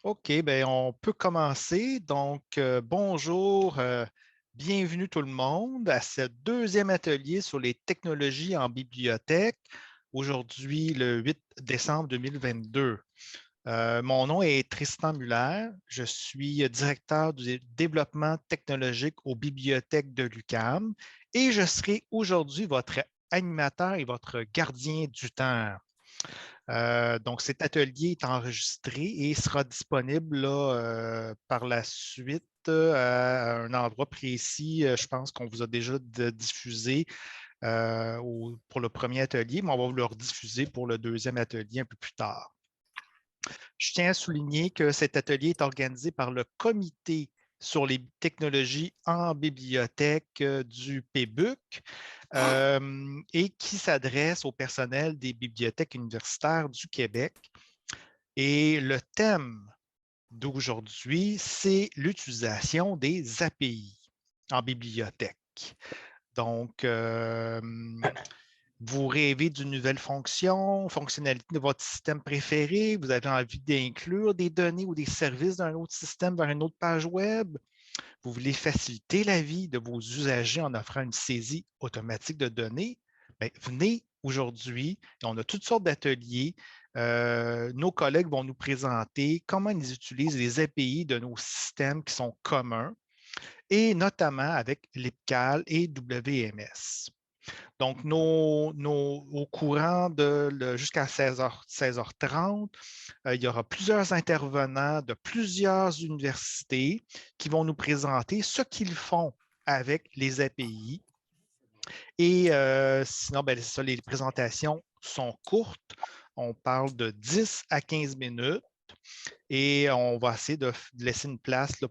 OK, ben on peut commencer. Donc, bonjour, bienvenue tout le monde à ce deuxième atelier sur les technologies en bibliothèque, aujourd'hui le 8 décembre 2022. Mon nom est Tristan Muller, je suis directeur du développement technologique aux bibliothèques de l'UQAM et je serai aujourd'hui votre animateur et votre gardien du temps. Donc, cet atelier est enregistré et sera disponible là, par la suite à un endroit précis. Je pense qu'on vous a déjà diffusé pour le premier atelier, mais on va vous le rediffuser pour le deuxième atelier un peu plus tard. Je tiens à souligner que cet atelier est organisé par le Comité sur les technologies en bibliothèque du PBUC et qui s'adresse au personnel des bibliothèques universitaires du Québec. Et le thème d'aujourd'hui, c'est l'utilisation des API en bibliothèque. Donc, vous rêvez d'une nouvelle fonctionnalité de votre système préféré, vous avez envie d'inclure des données ou des services d'un autre système vers une autre page web, vous voulez faciliter la vie de vos usagers en offrant une saisie automatique de données, bien, venez aujourd'hui. On a toutes sortes d'ateliers. Nos collègues vont nous présenter comment ils utilisent les API de nos systèmes qui sont communs et notamment avec LibCal et WMS. Donc, au courant de jusqu'à 16h30, il y aura plusieurs intervenants de plusieurs universités qui vont nous présenter ce qu'ils font avec les API. Et sinon, ben, ça, les présentations sont courtes. On parle de 10 à 15 minutes. Et on va essayer de laisser une place là,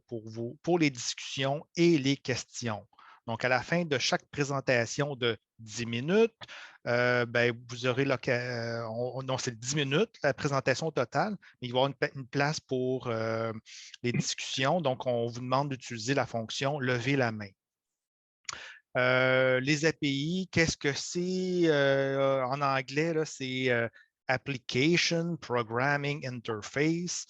pour les discussions et les questions. Donc, à la fin de chaque présentation de 10 minutes, ben, vous aurez non, c'est 10 minutes, la présentation totale, mais il va y avoir une place pour les discussions. Donc, on vous demande d'utiliser la fonction lever la main. Les API, qu'est-ce que c'est? En anglais, c'est Application Programming Interface.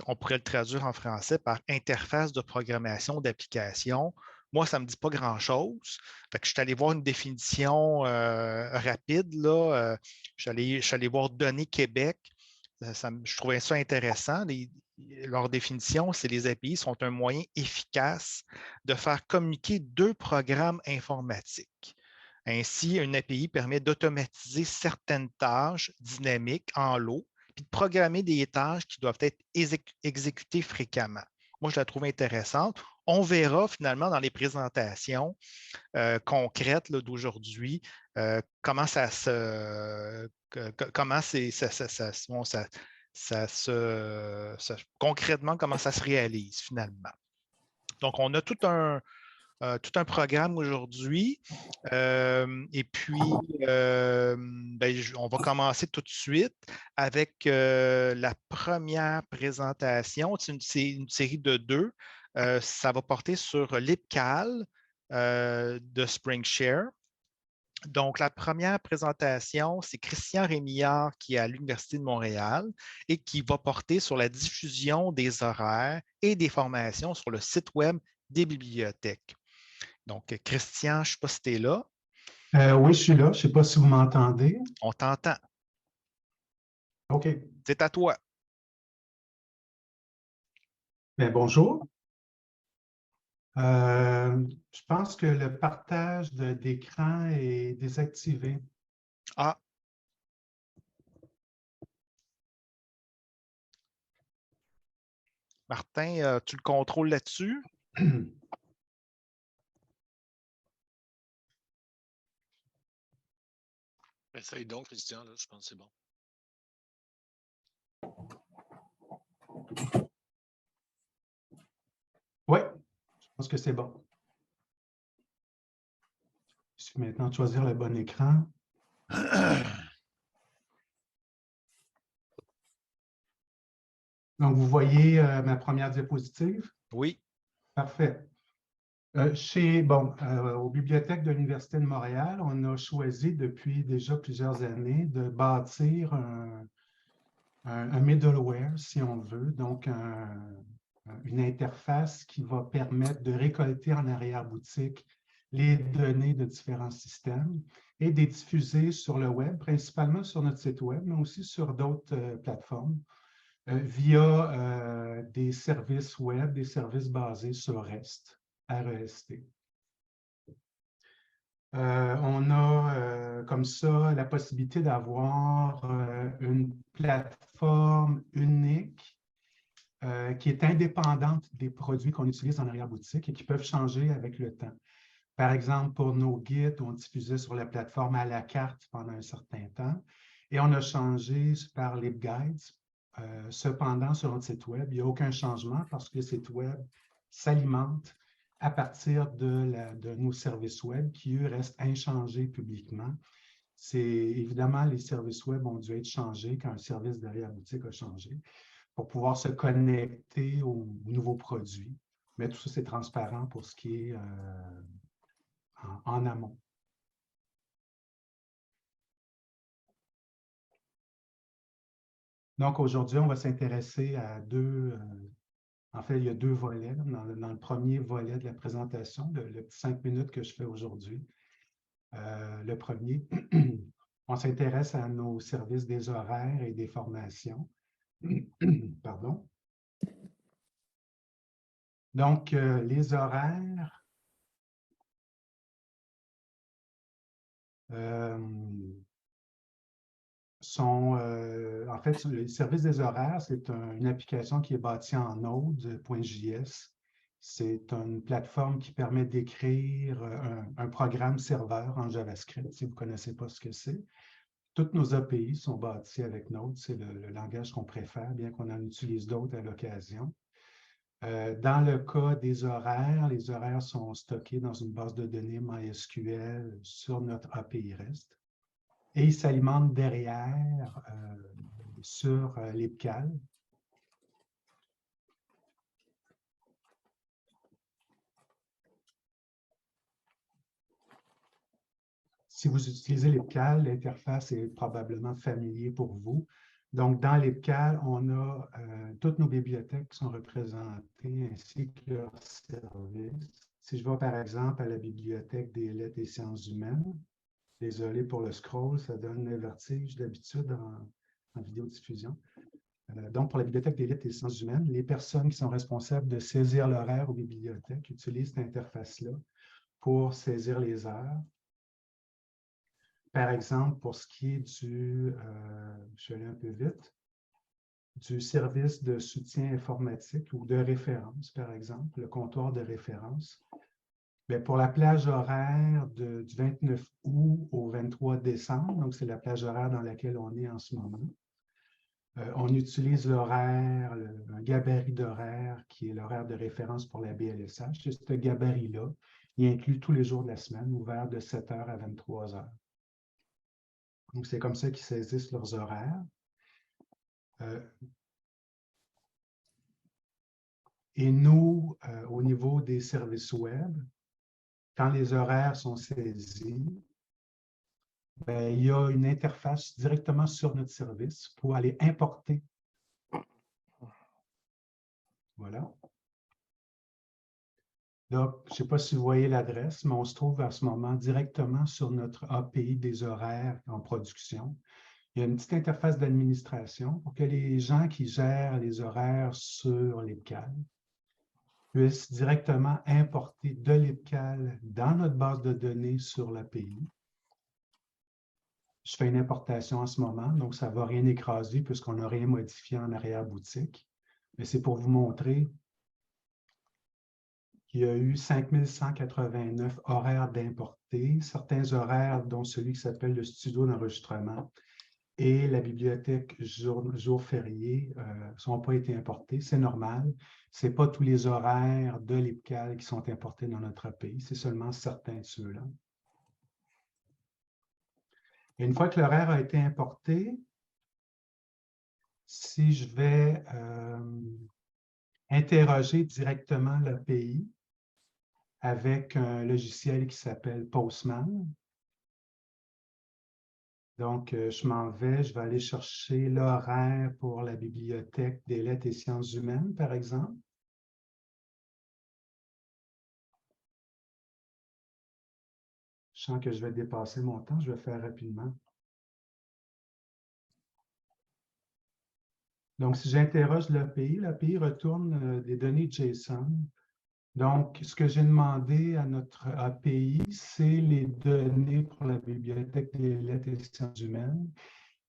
On pourrait le traduire en français par interface de programmation d'application. Moi, ça ne me dit pas grand-chose. Je suis allé voir une définition rapide. Là. Je suis allé voir Données Québec. Je trouvais ça intéressant. Leur définition, c'est les API sont un moyen efficace de faire communiquer deux programmes informatiques. Ainsi, une API permet d'automatiser certaines tâches dynamiques en lot, puis de programmer des tâches qui doivent être exécutées fréquemment. Moi, je la trouve intéressante. On verra finalement dans les présentations concrètes d'aujourd'hui comment ça se concrètement comment ça se réalise finalement. Donc, on a tout un programme aujourd'hui. Et puis, ben, on va commencer tout de suite avec la première présentation. C'est une série de deux. Ça va porter sur LibCal de SpringShare. Donc, la première présentation, c'est Christian Rémillard qui est à l'Université de Montréal et qui va porter sur la diffusion des horaires et des formations sur le site web des bibliothèques. Donc, Christian, je ne sais pas si tu es là. Oui, je suis là. Je ne sais pas si vous m'entendez. On t'entend. OK. C'est à toi. Bien, bonjour. Je pense que le partage d'écran est désactivé. Ah. Martin, tu le contrôles là-dessus? Essaye donc, Christian, là, je pense que c'est bon. Oui, je pense que c'est bon. Je vais maintenant choisir le bon écran. Donc, vous voyez ma première diapositive? Oui. Parfait. Aux bibliothèques de l'Université de Montréal, on a choisi depuis déjà plusieurs années de bâtir un middleware, si on veut, donc une interface qui va permettre de récolter en arrière-boutique les données de différents systèmes et de les diffuser sur le web, principalement sur notre site web, mais aussi sur d'autres plateformes, via des services web, des services basés sur REST, R-E-S-T. On a comme ça la possibilité d'avoir une plateforme unique qui est indépendante des produits qu'on utilise en arrière-boutique et qui peuvent changer avec le temps. Par exemple, pour nos guides, on diffusait sur la plateforme à la carte pendant un certain temps et on a changé par LibGuides. Cependant, sur notre site web, il n'y a aucun changement parce que le site web s'alimente à partir de nos services web qui, eux, restent inchangés publiquement. C'est évidemment, les services web ont dû être changés quand un service d'arrière-boutique a changé pour pouvoir se connecter aux nouveaux produits. Mais tout ça, c'est transparent pour ce qui est en amont. Donc, aujourd'hui, on va s'intéresser à en fait, il y a deux volets. Dans le premier volet de la présentation, le petit 5 minutes que je fais aujourd'hui. Le premier, on s'intéresse à nos services des horaires et des formations. Pardon. Donc, les horaires, en fait, le service des horaires, c'est une application qui est bâtie en Node.js. C'est une plateforme qui permet d'écrire un programme serveur en JavaScript, si vous ne connaissez pas ce que c'est. Toutes nos API sont bâties avec Node, c'est le langage qu'on préfère, bien qu'on en utilise d'autres à l'occasion. Dans le cas des horaires, les horaires sont stockés dans une base de données MySQL sur notre API REST. Et ils s'alimentent derrière sur l'IPCAL. Si vous utilisez l'IPCAL, l'interface est probablement familier pour vous. Donc, dans l'IPCAL, on a toutes nos bibliothèques qui sont représentées ainsi que leurs services. Si je vais par exemple à la bibliothèque des lettres et sciences humaines, désolé pour le scroll, ça donne le vertige d'habitude en vidéodiffusion. Donc, pour la bibliothèque des lettres et sciences humaines, les personnes qui sont responsables de saisir l'horaire aux bibliothèques utilisent cette interface-là pour saisir les heures. Par exemple, pour ce qui est je vais aller un peu vite, du service de soutien informatique ou de référence, par exemple, le comptoir de référence. Bien, pour la plage horaire du 29 août au 23 décembre, donc c'est la plage horaire dans laquelle on est en ce moment, on utilise l'horaire, un gabarit d'horaire qui est l'horaire de référence pour la BLSH. Et ce gabarit-là, il inclut tous les jours de la semaine, ouvert de 7 h à 23 h. Donc, c'est comme ça qu'ils saisissent leurs horaires. Et nous, au niveau des services web, quand les horaires sont saisis, bien, il y a une interface directement sur notre service pour aller importer. Voilà. Donc, je ne sais pas si vous voyez l'adresse, mais on se trouve à ce moment directement sur notre API des horaires en production. Il y a une petite interface d'administration pour que les gens qui gèrent les horaires sur l'IPCAL puissent directement importer de l'IPCAL dans notre base de données sur l'API. Je fais une importation en ce moment, donc ça ne va rien écraser puisqu'on n'a rien modifié en arrière-boutique. Mais c'est pour vous montrer qu'il y a eu 5189 horaires d'importer, certains horaires, dont celui qui s'appelle le studio d'enregistrement et la bibliothèque jour férié n'ont pas été importés. C'est normal. Ce n'est pas tous les horaires de l'IPCAL qui sont importés dans notre API, c'est seulement certains de ceux-là. Et une fois que l'horaire a été importé, si je vais interroger directement l'API avec un logiciel qui s'appelle Postman, Donc, je m'en vais, je vais aller chercher l'horaire pour la Bibliothèque des lettres et sciences humaines, par exemple. Je sens que je vais dépasser mon temps, je vais faire rapidement. Donc, si j'interroge l'API retourne des données JSON. Donc, ce que j'ai demandé à notre API, c'est les données pour la Bibliothèque des lettres et sciences humaines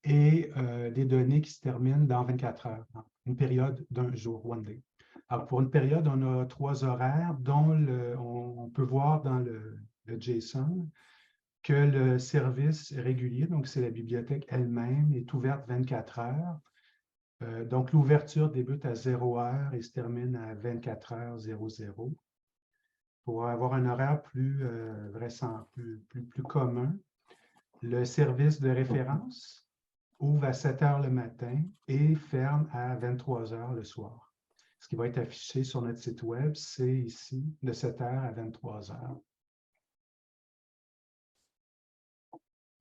et des données qui se terminent dans 24 heures, une période d'un jour, one day. Alors, pour une période, on a 3 horaires dont on peut voir dans le JSON que le service régulier, donc c'est la bibliothèque elle-même, est ouverte 24 heures. Donc, l'ouverture débute à 0 heure et se termine à 24 heures 00. Pour avoir un horaire plus commun, le service de référence ouvre à 7 heures le matin et ferme à 23 heures le soir. Ce qui va être affiché sur notre site web, c'est ici, de 7 heures à 23 heures.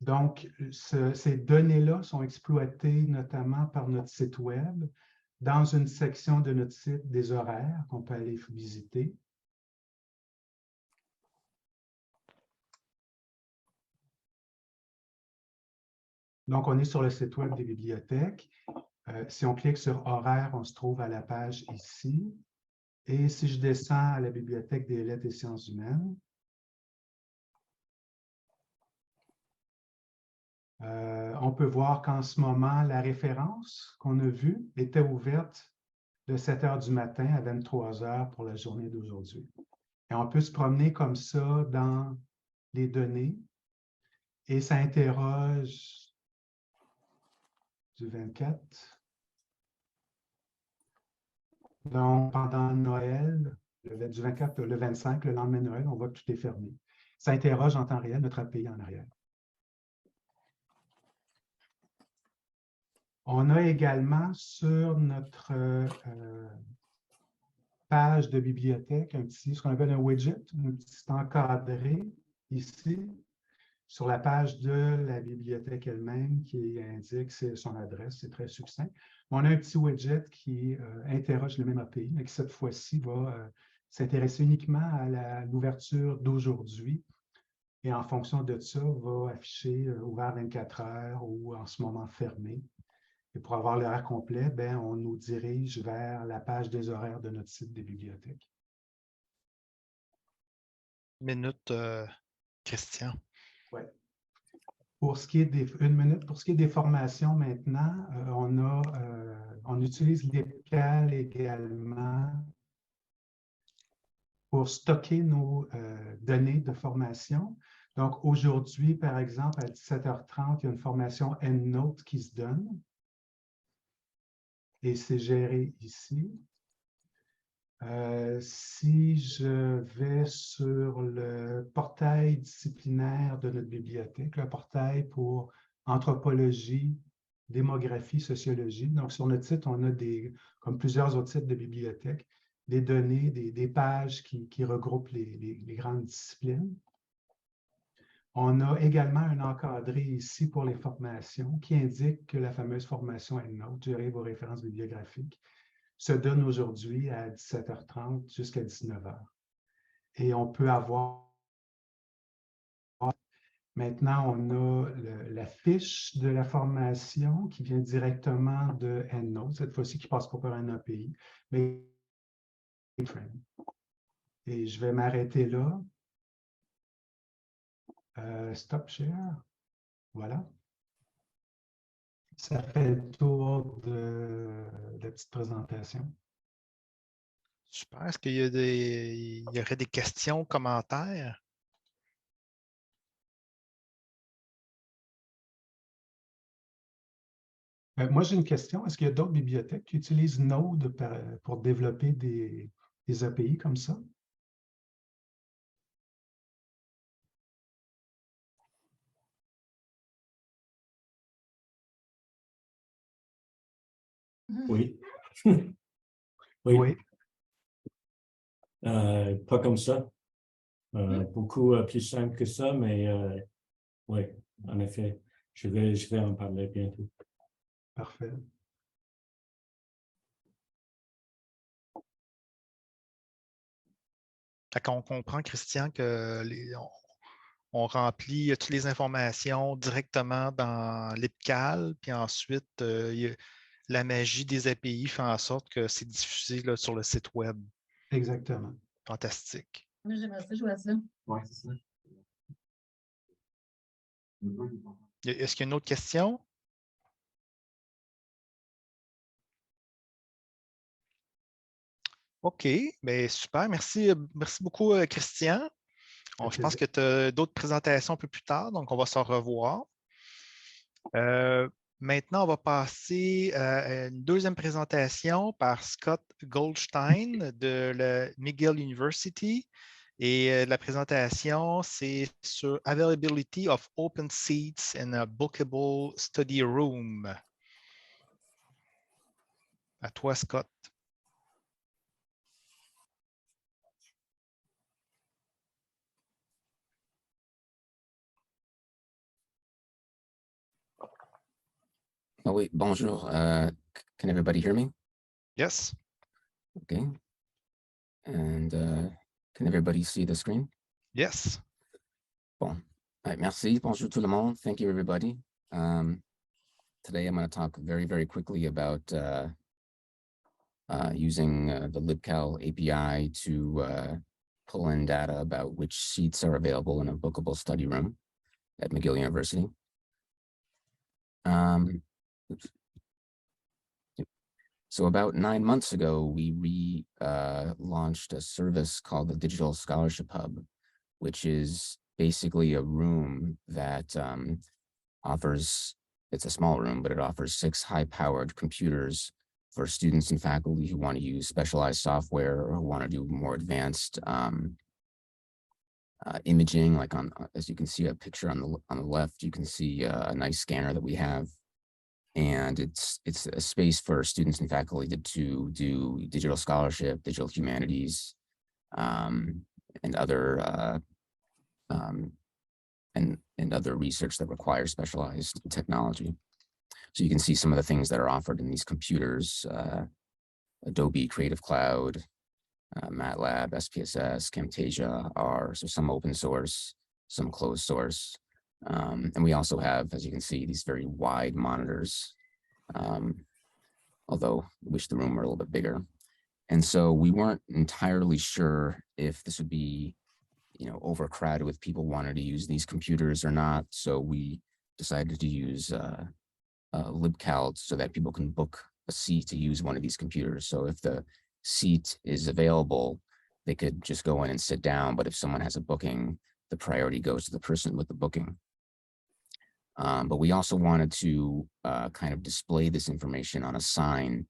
Donc, ces données-là sont exploitées notamment par notre site web dans une section de notre site des horaires qu'on peut aller visiter. Donc, on est sur le site web des bibliothèques. Si on clique sur horaires, on se trouve à la page ici. Et si je descends à la Bibliothèque des lettres et sciences humaines, on peut voir qu'en ce moment, la référence qu'on a vue était ouverte de 7 heures du matin à 23 heures pour la journée d'aujourd'hui. Et on peut se promener comme ça dans les données et ça interroge du 24. Donc, pendant Noël, du 24 le 25, le lendemain de Noël, on voit que tout est fermé. Ça interroge en temps réel notre API en arrière. On a également sur notre page de bibliothèque ce qu'on appelle un widget, un petit encadré ici, sur la page de la bibliothèque elle-même qui indique son adresse, c'est très succinct. On a un petit widget qui interroge le même API, mais qui cette fois-ci va s'intéresser uniquement à l'ouverture d'aujourd'hui et en fonction de ça, va afficher ouvert 24 heures ou en ce moment fermé. Et pour avoir l'horaire complet, ben, on nous dirige vers la page des horaires de notre site des bibliothèques. Minute, Christian. Oui. Pour ce qui est des formations maintenant, on utilise l'EPCAL également pour stocker nos données de formation. Donc, aujourd'hui, par exemple, à 17h30, il y a une formation EndNote qui se donne. Et c'est géré ici. Si je vais sur le portail disciplinaire de notre bibliothèque, le portail pour anthropologie, démographie, sociologie. Donc, sur notre site, on a comme plusieurs autres sites de bibliothèques, des données, des pages qui regroupent les grandes disciplines. On a également un encadré ici pour les formations qui indique que la fameuse formation EndNote, gérer vos références bibliographiques, se donne aujourd'hui à 17h30 jusqu'à 19h. Et on peut avoir... Maintenant, on a la fiche de la formation qui vient directement de EndNote, cette fois-ci qui ne passe pas par un API, mais... Et je vais m'arrêter là. Stop share. Voilà. Ça fait le tour de la petite présentation. Super. Est-ce qu'il y aurait des questions, commentaires? Moi, j'ai une question. Est-ce qu'il y a d'autres bibliothèques qui utilisent Node pour développer des API comme ça? Oui. Oui. Pas comme ça. Beaucoup plus simple que ça, mais oui, en effet. Je vais en parler bientôt. Parfait. Fait qu'on comprend, Christian, que on remplit toutes les informations directement dans l'IPCAL, puis ensuite, la magie des API fait en sorte que c'est diffusé là, sur le site web. Exactement. Fantastique. Moi, j'aimerais ça jouer à ça. Oui, c'est ça. Est-ce qu'il y a une autre question? OK, bien, super. Merci, merci beaucoup, Christian. Je pense que tu as d'autres présentations un peu plus tard, donc on va s'en revoir. Maintenant, on va passer à une deuxième présentation par Scott Goldstein de la McGill University. Et la présentation, c'est sur Availability of Open Seats in a Bookable Study Room. À toi, Scott. Oh wait, bonjour. Can everybody hear me? Yes. Okay. And can everybody see the screen? Yes. Bon. All right, merci. Bonjour tout le monde. Thank you, everybody. Today I'm going to talk very, very quickly about using the LibCal API to pull in data about which seats are available in a bookable study room at McGill University. Oops. So about 9 months ago, we launched a service called the Digital Scholarship Hub, which is basically a room that offers, it's a small room, but it offers 6 high-powered computers for students and faculty who want to use specialized software or who want to do more advanced imaging. Like as you can see a picture on the left, you can see a nice scanner that we have. And it's a space for students and faculty to do digital scholarship, digital humanities, and other and other research that requires specialized technology. So you can see some of the things that are offered in these computers: Adobe Creative Cloud, MATLAB, SPSS, Camtasia, R. So some open source, some closed source. And we also have, as you can see, these very wide monitors, although I wish the room were a little bit bigger. And so we weren't entirely sure if this would be, overcrowded with people wanting to use these computers or not. So we decided to use LibCal so that people can book a seat to use one of these computers. So if the seat is available, they could just go in and sit down. But if someone has a booking, the priority goes to the person with the booking. But we also wanted to kind of display this information on a sign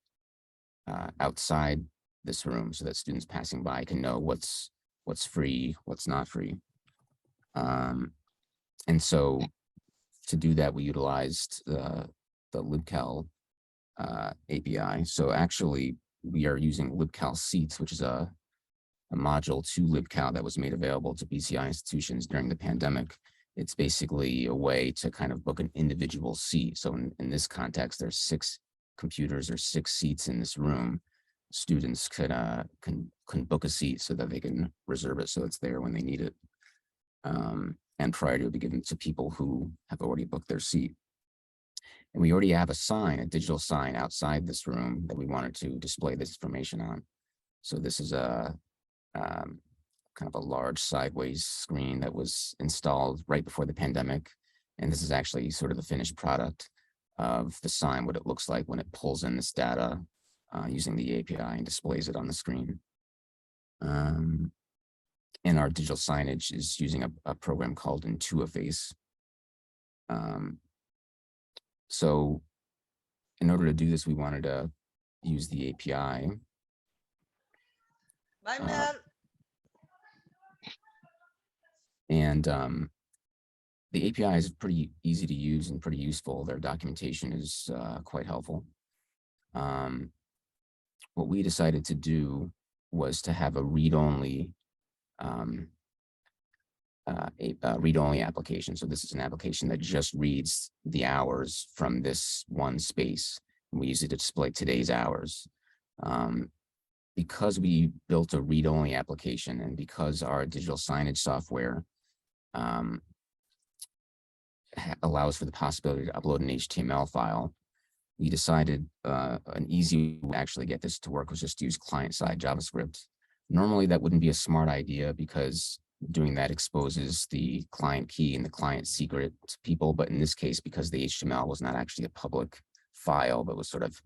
outside this room so that students passing by can know what's free, what's not free. And so to do that, we utilized the LibCal API. So actually, we are using LibCal Seats, which is a module to LibCal that was made available to BCI institutions during the pandemic. It's basically a way to kind of book an individual seat. So in this context, there's 6 computers or 6 seats in this room. Students can book a seat so that they can reserve it so it's there when they need it. And priority will be given to people who have already booked their seat. And we already have a sign, a digital sign outside this room that we wanted to display this information on. So this is a kind of a large sideways screen that was installed right before the pandemic. And this is actually sort of the finished product of the sign, what it looks like when it pulls in this data using the API and displays it on the screen. And our digital signage is using a program called Intuiface. So in order to do this, we wanted to use the API. Bye, Mel. And the API is pretty easy to use and pretty useful. Their documentation is quite helpful. What we decided to do was to have a read-only read-only application. So this is an application that just reads the hours from this one space. And we use it to display today's hours. Because we built a read-only application and because our digital signage software allows for the possibility to upload an HTML file, we decided an easy way to actually get this to work was just to use client-side JavaScript. Normally, that wouldn't be a smart idea because doing that exposes the client key and the client secret to people. But in this case, because the HTML was not actually a public file, but was sort of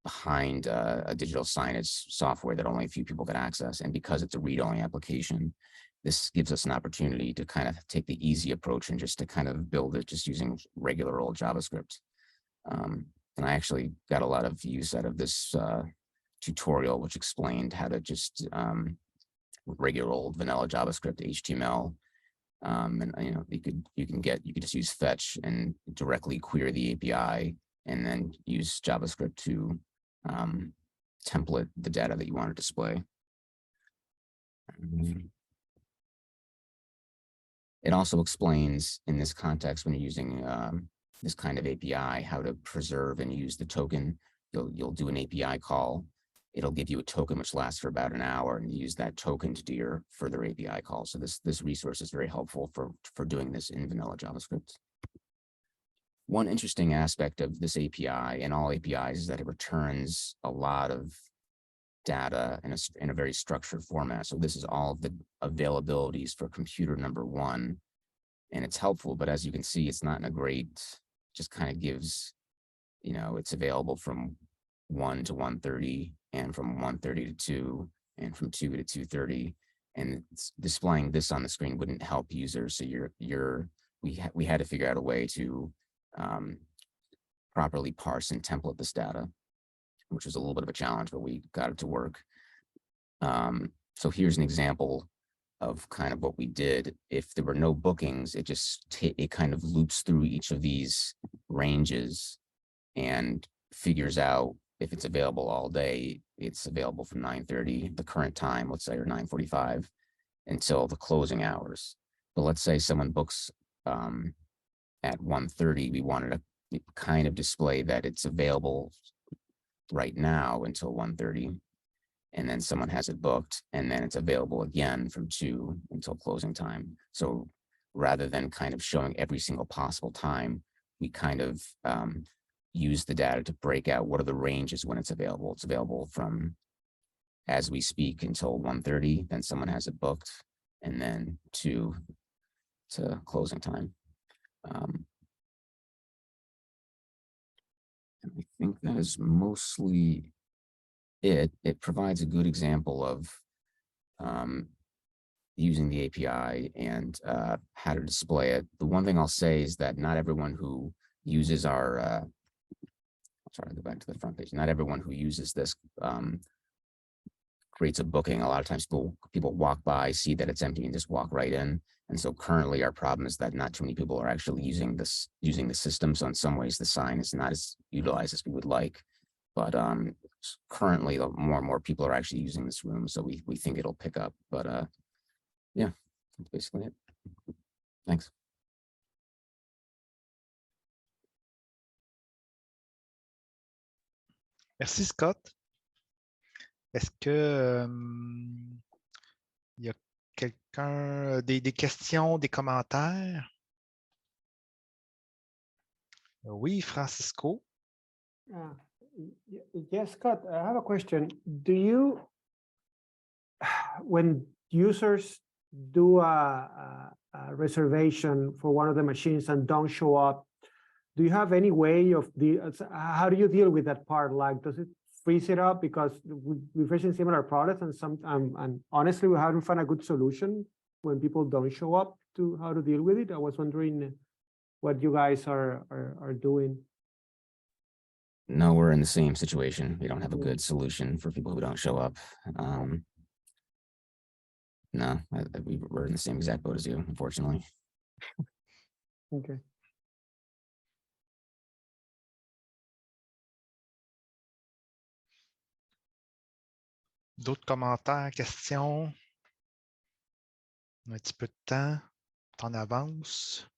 behind a digital signage software that only a few people could access, and because it's a read-only application, this gives us an opportunity to kind of take the easy approach and just to kind of build it just using regular old JavaScript. And I actually got a lot of use out of this tutorial, which explained how to just regular old vanilla JavaScript HTML. And you could just use fetch and directly query the API, and then use JavaScript to template the data that you want to display. It also explains in this context, when you're using this kind of API, how to preserve and use the token. You'll do an API call. It'll give you a token which lasts for about an hour, and you use that token to do your further API call. So this resource is very helpful for doing this in vanilla JavaScript. One interesting aspect of this API and all APIs is that it returns a lot of data in a very structured format. So this is all of the availabilities for computer number one, and it's helpful, but as you can see, it's not in a great, just kind of gives, it's available from 1 to 1:30 and from 1:30 to 2 and from 2 to 2:30. And displaying this on the screen wouldn't help users. So we had to figure out a way to properly parse and template this data, which was a little bit of a challenge, but we got it to work. So here's an example of kind of what we did. If there were no bookings, it kind of loops through each of these ranges and figures out if it's available all day. It's available from 9:30, the current time, let's say, or 9:45, until the closing hours. But let's say someone books at 1:30, we wanted to kind of display that it's available right now until 1:30, and then someone has it booked, and then it's available again from 2 until closing time. So rather than kind of showing every single possible time, we kind of use the data to break out what are the ranges when it's available. It's available from as we speak until 1:30, then someone has it booked, and then 2 to closing time. And I think that is mostly it. It provides a good example of using the API and how to display it. The one thing I'll say is that not everyone who uses our, sorry, I'll go back to the front page. Not everyone who uses this creates a booking. A lot of times people walk by, see that it's empty, and just walk right in. And so currently our problem is that not too many people are actually using the system. So in some ways the sign is not as utilized as we would like. But currently more and more people are actually using this room. So we think it'll pick up. But yeah, that's basically it. Thanks. Merci, Scott. Est-ce que il y a quelqu'un, des questions, des commentaires? Oui, Francisco. Yes, Scott, I have a question. Do you, when users do a reservation for one of the machines and don't show up, do you have any way of how do you deal with that part? Like, does it freeze it up? Because we're facing similar products, and honestly, we haven't found a good solution when people don't show up to how to deal with it. I was wondering what you guys are doing. No, we're in the same situation. We don't have a good solution for people who don't show up. No, we're in the same exact boat as you, unfortunately. Okay. D'autres commentaires, questions? Un petit peu de temps. en avance.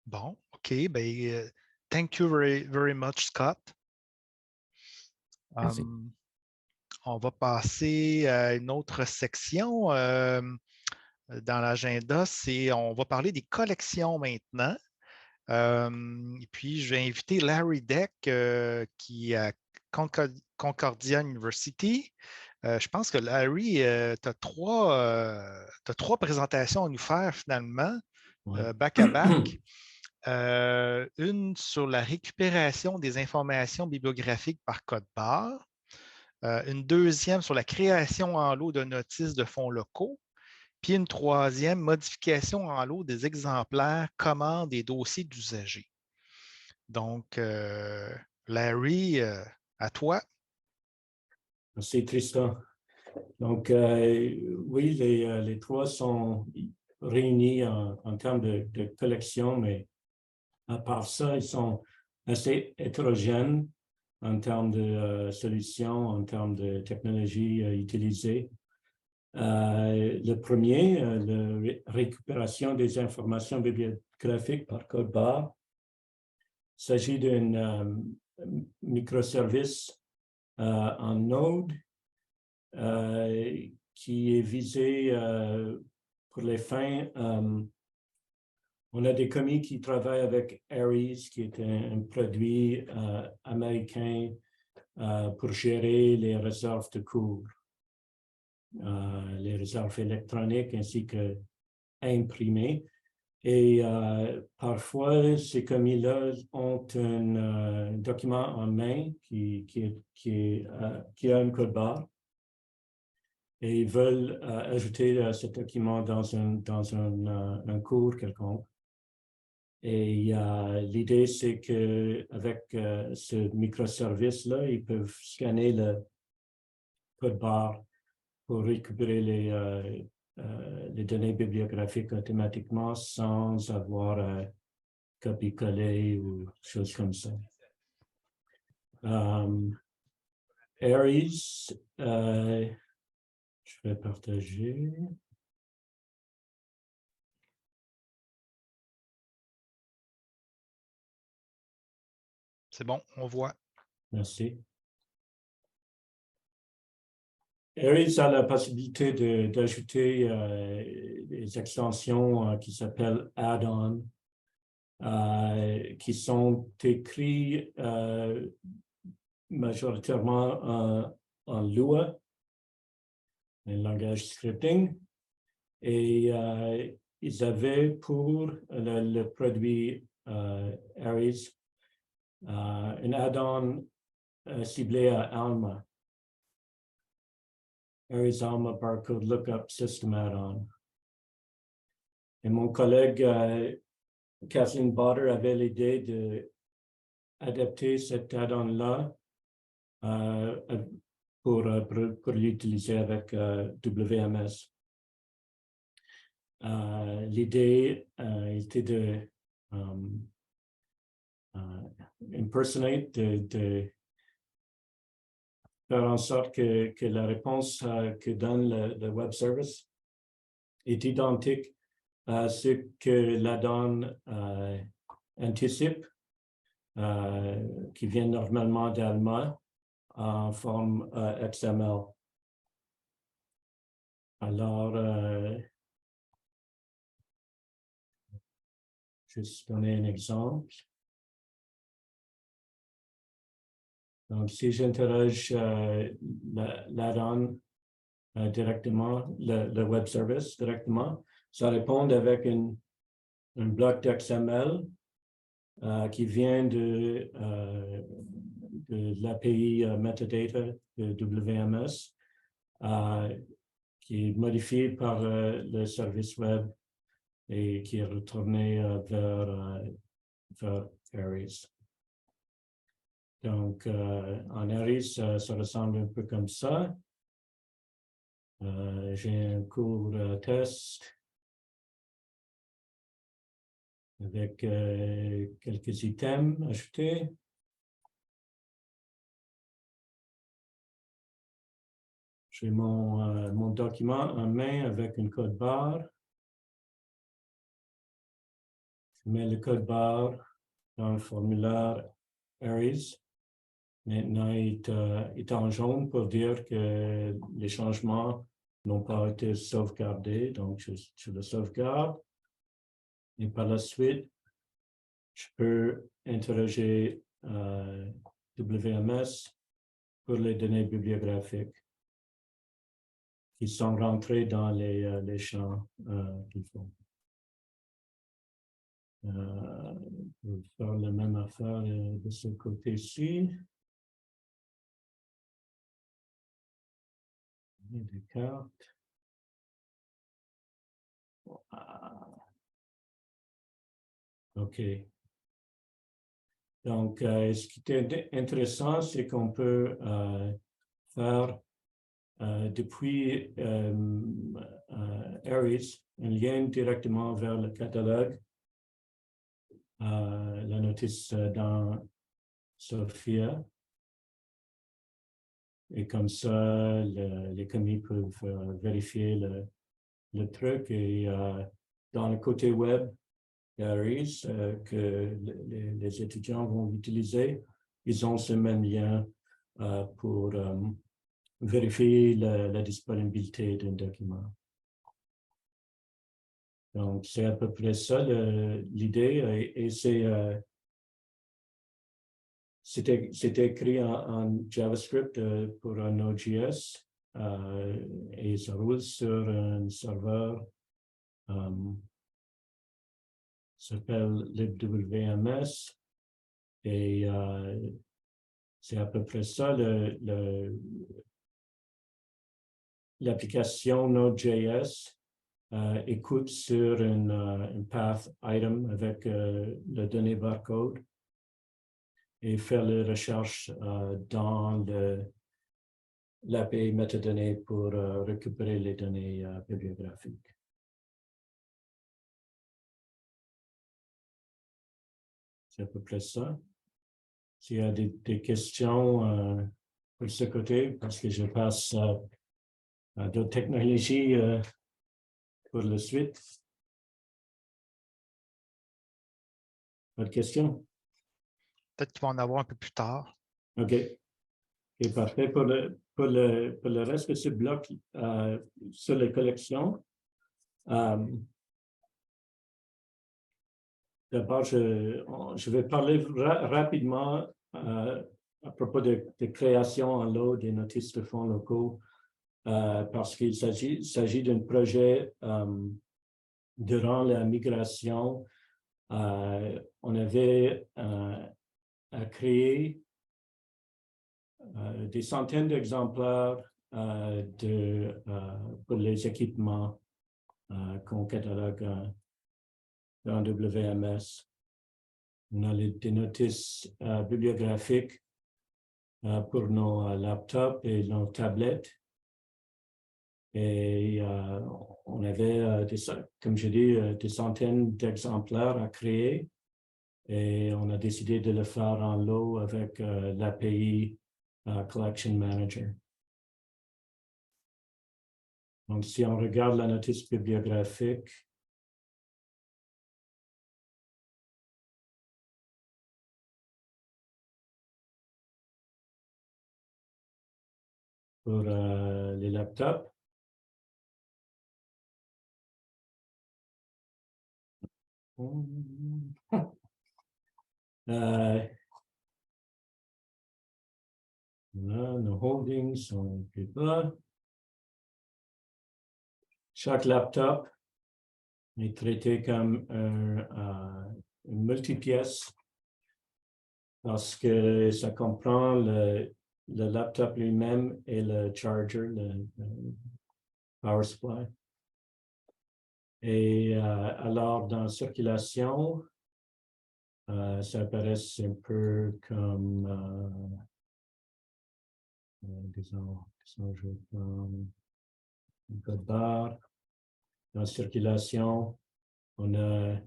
Bon, OK. Ben, thank you very much, Scott. Merci. On va passer à une autre section dans l'agenda. On va parler des collections maintenant. Et puis, je vais inviter Larry Deck, qui est à Concordia University. Je pense que Larry, tu as trois présentations à nous faire finalement, Ouais. back à back. Une sur la récupération des informations bibliographiques par code barre. Une deuxième sur la création en lot de notices de fonds locaux. Puis une troisième, modification en lot des exemplaires, commandes et dossiers d'usagers. Donc, Larry, à toi. Merci, Tristan. Donc, oui, les trois sont réunis en termes de collection, mais à part ça, ils sont assez hétérogènes en termes de solutions, en termes de technologies utilisées. Le premier, la récupération des informations bibliographiques par code barre, il s'agit d'un microservice en Node qui est visé pour les fins. On a des commis qui travaillent avec Aries, qui est un produit américain pour gérer les réserves de cours, les réserves électroniques ainsi que imprimées. Et parfois, ces commis-là ont un document en main qui a un code barre et ils veulent ajouter ce document dans un cours quelconque. Et l'idée, c'est qu'avec ce microservice-là, ils peuvent scanner le code barre pour récupérer les données bibliographiques automatiquement sans avoir à copier-coller ou choses comme ça. Aries, je vais partager. C'est bon, on voit. Merci. Aries a la possibilité d'ajouter des extensions qui s'appellent add-on, qui sont écrits majoritairement en Lua, un langage scripting, et ils avaient pour le produit Aries un add-on ciblé à Alma. Aries Alma Barcode Lookup System Add-on. Et mon collègue Kathleen Botter avait l'idée d'adapter cet add-on-là pour l'utiliser avec WMS. L'idée était de impersonate, de faire en sorte que la réponse que donne le web service est identique à ce que l'add-on anticipe, qui vient normalement d'Alma en forme XML. Alors, juste donner un exemple. Donc, si j'interroge l'add-on directement, le web service directement, ça répond avec un bloc d'XML qui vient de l'API metadata de WMS, qui est modifié par le service web et qui est retourné vers Aries. Donc, en Aries, ça ressemble un peu comme ça. J'ai un court test avec quelques items ajoutés. j'ai mon document en main avec une code barre. Je mets le code barre dans le formulaire Aries. Maintenant, il est en jaune pour dire que les changements n'ont pas été sauvegardés. Donc, je le sauvegarde. Et par la suite, je peux interroger WMS pour les données bibliographiques qui sont rentrées dans les champs qu'il faut. Je vais faire la même affaire de ce côté-ci. Des cartes. OK. Donc, ce qui est intéressant, c'est qu'on peut faire depuis Aries un lien directement vers le catalogue. La notice dans Sophia. Et comme ça, les commis peuvent vérifier le truc. Et dans le côté web d'Aries que les étudiants vont utiliser, ils ont ce même lien pour vérifier la disponibilité d'un document. Donc, c'est à peu près ça l'idée. Et c'est écrit en JavaScript pour un Node.js et ça roule sur un serveur s'appelle libwms et c'est à peu près ça l'application Node.js écoute sur une path item avec le données barcode et faire les recherches dans l'API métadonnées pour récupérer les données bibliographiques. C'est à peu près ça. S'il y a des questions pour ce côté, parce que je passe à d'autres technologies pour la suite. Pas de questions? Peut-être qu'il va en avoir un peu plus tard. OK. Et parfait. Pour le reste de ce bloc sur les collections, d'abord, je vais parler rapidement à propos de création en lot des notices de fonds locaux parce qu'il s'agit d'un projet durant la migration. On avait à créer des centaines d'exemplaires pour les équipements qu'on catalogue dans WMS. On a des notices bibliographiques pour nos laptops et nos tablettes. Et on avait, comme je dis, des centaines d'exemplaires à créer. Et on a décidé de le faire en lot avec l'API Collection Manager. Donc, si on regarde la notice bibliographique, pour les laptops, nos holdings sont plus bas. Chaque laptop est traité comme une multipièce parce que ça comprend le laptop lui-même et le charger, le power supply. Et alors, dans la circulation, ça apparaît un peu comme, disons, je vais prendre un code barre. Dans la circulation, on a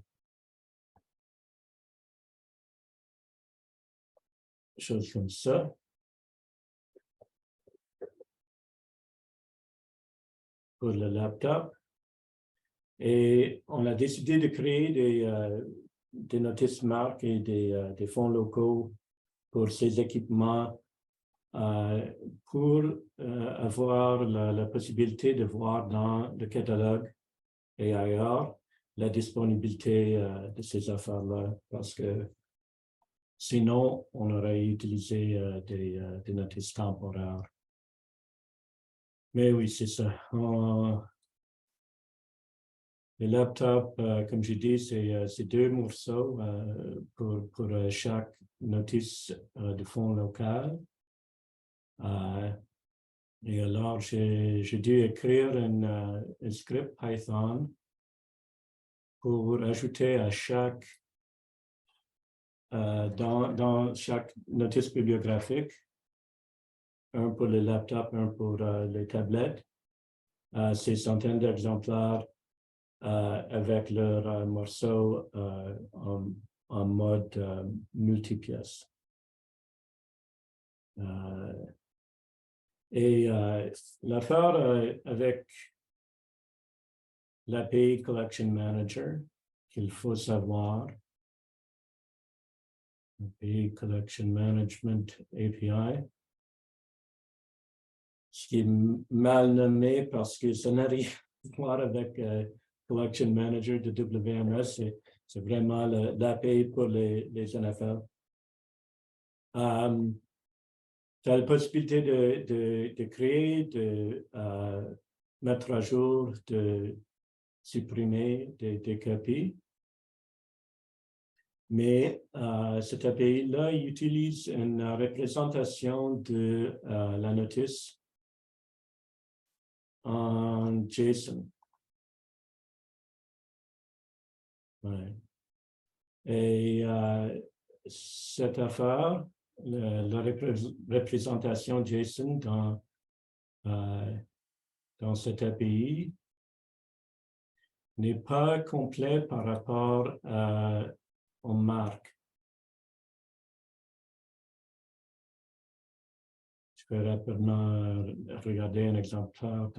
des choses comme ça. pour le laptop. Et on a décidé de créer des notices marques et des fonds locaux pour ces équipements pour avoir la possibilité de voir dans le catalogue et ailleurs la disponibilité de ces affaires-là, parce que sinon, on aurait utilisé des notices temporaires. Mais oui, c'est ça. Le laptop, comme j'ai dit, c'est 2 morceaux pour chaque notice de fonds local. Et alors, j'ai dû écrire un script Python pour ajouter à chaque, dans chaque notice bibliographique, un pour le laptop, un pour les tablettes, ces centaines d'exemplaires avec leurs morceaux en mode multipièce. Et l'affaire avec l'API Collection Manager qu'il faut savoir, API Collection Management API, ce qui est mal nommé parce que ça n'a rien à voir avec Collection Manager de WMS, c'est vraiment l'API pour les NFL. Tu as la possibilité de créer, de mettre à jour, de supprimer des copies. Mais cette API-là, il utilise une représentation de la notice en JSON. Ouais. Et cette affaire, la représentation JSON dans cette API n'est pas complet par rapport aux marques. Je peux rapidement regarder un exemplaire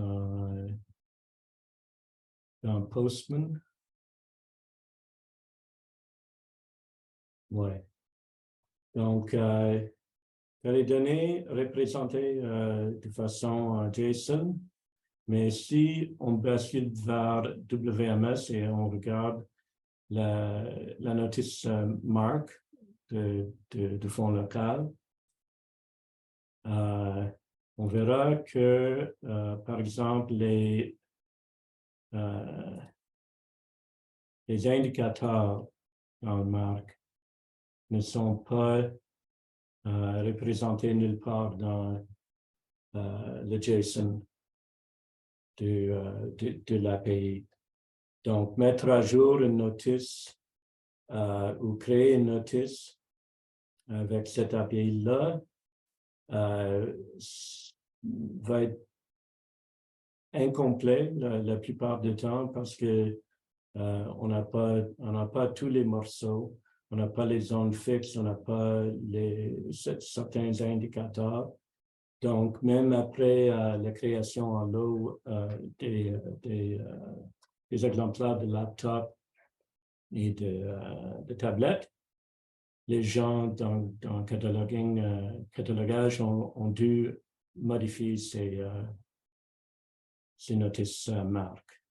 dans Postman. Ouais. Donc, les données représentées de façon JSON, mais si on bascule vers WMS et on regarde la notice marque de fond local, on verra que, par exemple, les indicateurs dans la marque ne sont pas représentés nulle part dans le JSON de l'API. Donc, mettre à jour une notice ou créer une notice avec cette API-là va être incomplet la plupart du temps parce que on n'a pas tous les morceaux, on n'a pas les zones fixes, on n'a pas certains indicateurs. Donc, même après la création en lot des exemplaires de laptop et de tablettes, les gens dans catalogage ont dû modifier ces notices marques.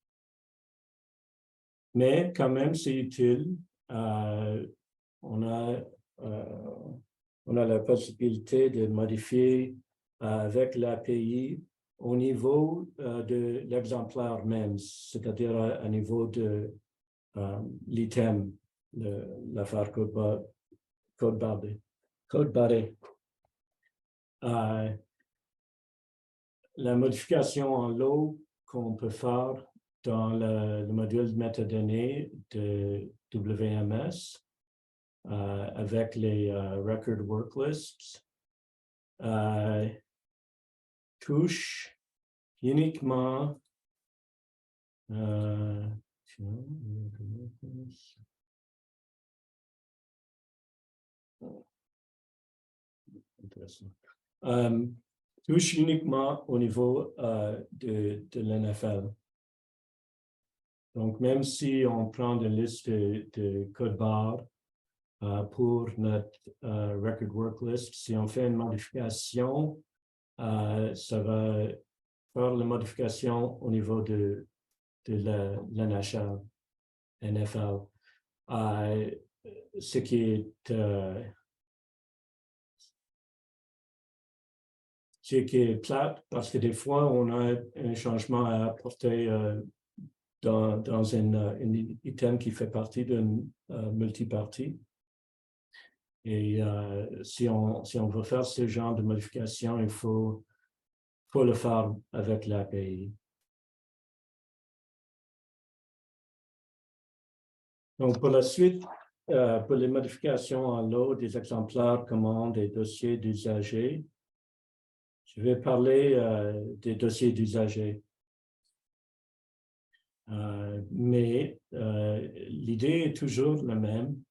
Mais quand même, c'est utile. On a la possibilité de modifier avec l'API au niveau de l'exemplaire même, c'est-à-dire à niveau de l'item, l'affaire code barré. La modification en lot qu'on peut faire dans le module de métadonnées de WMS avec les record worklists touche uniquement intéressant. touche uniquement au niveau de l'NFL. Donc, même si on prend une liste de codes barres pour notre record work list, si on fait une modification, ça va faire la modification au niveau de l'NHL, NFL. Ce qui est plate, parce que des fois, on a un changement à apporter dans un item qui fait partie d'une multipartie. Et si on veut faire ce genre de modification, il faut le faire avec l'API. Donc, pour la suite, pour les modifications en lot des exemplaires, commandes et dossiers d'usagers, je vais parler des dossiers d'usagers. Mais l'idée est toujours la même.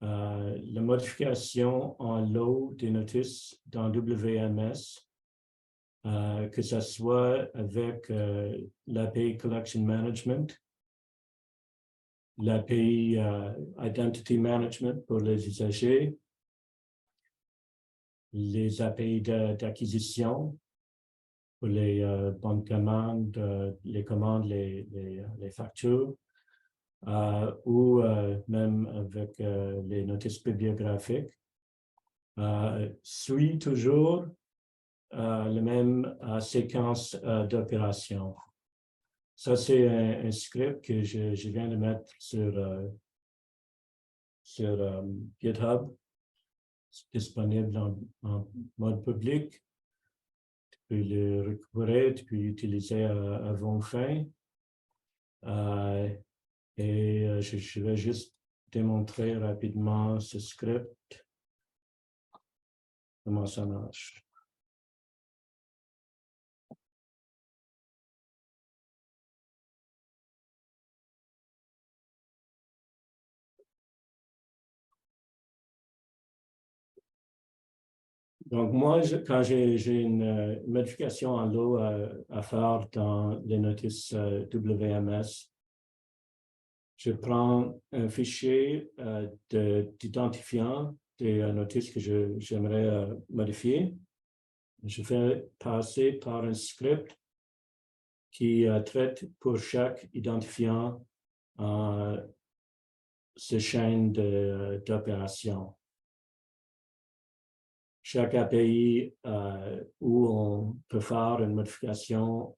La modification en lot des notices dans WMS, que ce soit avec l'API Collection Management, l'API Identity Management pour les usagers, les API d'acquisition pour les bonnes commandes, les commandes, les factures, ou même avec les notices bibliographiques, suit toujours la même séquence d'opérations. Ça, c'est un script que je viens de mettre sur GitHub, disponible en mode public. Tu peux le récupérer, tu peux l'utiliser à vos fins. Et je vais juste démontrer rapidement ce script, comment ça marche. Donc, moi, quand j'ai une modification en lot à faire dans les notices WMS, je prends un fichier d'identifiant des notices que j'aimerais modifier. Je fais passer par un script qui traite pour chaque identifiant ces chaînes d'opérations. Chaque API où on peut faire une modification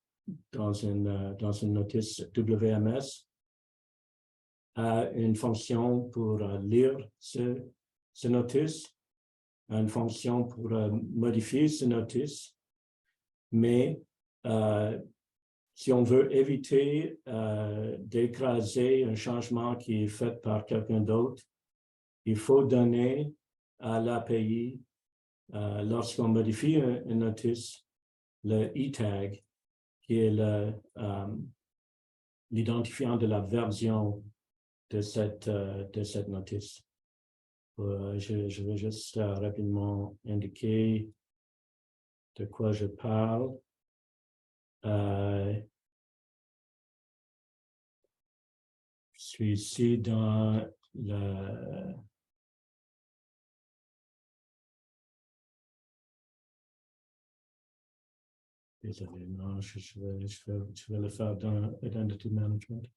dans une notice WMS a une fonction pour lire ce notice, une fonction pour modifier ce notice, mais si on veut éviter d'écraser un changement qui est fait par quelqu'un d'autre, il faut donner à l'API, lorsqu'on modifie une notice, le e-tag, qui est l'identifiant de la version de cette notice. Je vais juste rapidement indiquer de quoi je parle. Je suis ici dans le... Désolé, non, je vais le faire dans Identity Management.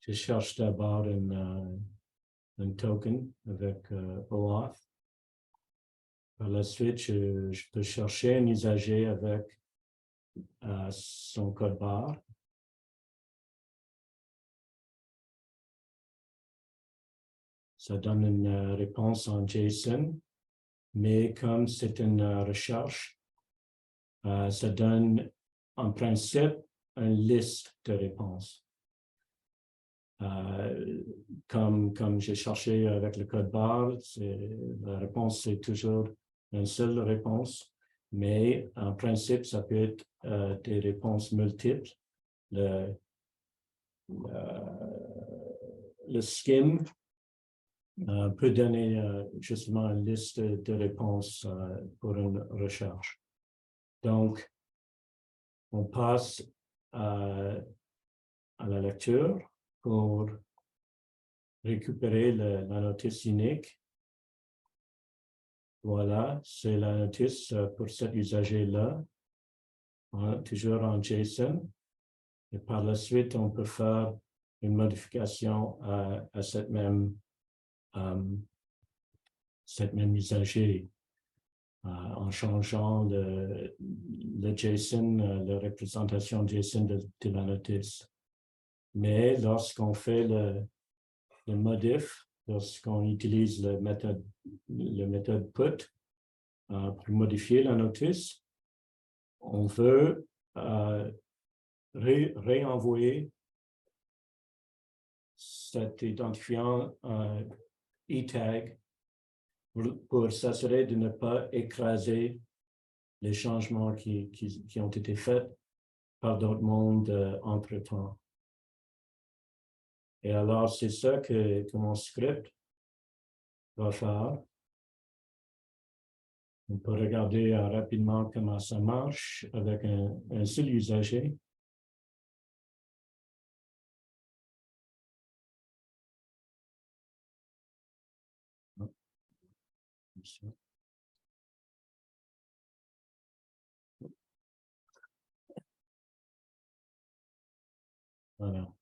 Je cherche d'abord un token avec OAuth. Par la suite, je peux chercher un usager avec son code barre. Ça donne une réponse en JSON, mais comme c'est une recherche, ça donne en principe une liste de réponses. Comme j'ai cherché avec le code barre, la réponse c'est toujours une seule réponse, mais en principe, ça peut être des réponses multiples. Le skim peut donner justement une liste de réponses pour une recherche. Donc, on passe à la lecture pour récupérer la notice unique. Voilà, c'est la notice pour cet usager-là, toujours en JSON. Et par la suite, on peut faire une modification à cette même usager en changeant le JSON, la représentation JSON de la notice. Mais lorsqu'on fait le modif, lorsqu'on utilise la méthode put pour modifier la notice, on veut réenvoyer cet identifiant e-tag pour s'assurer de ne pas écraser les changements qui ont été faits par d'autres mondes entre-temps. Et alors, c'est ça que mon script va faire. On peut regarder rapidement comment ça marche avec un seul usager. Voilà.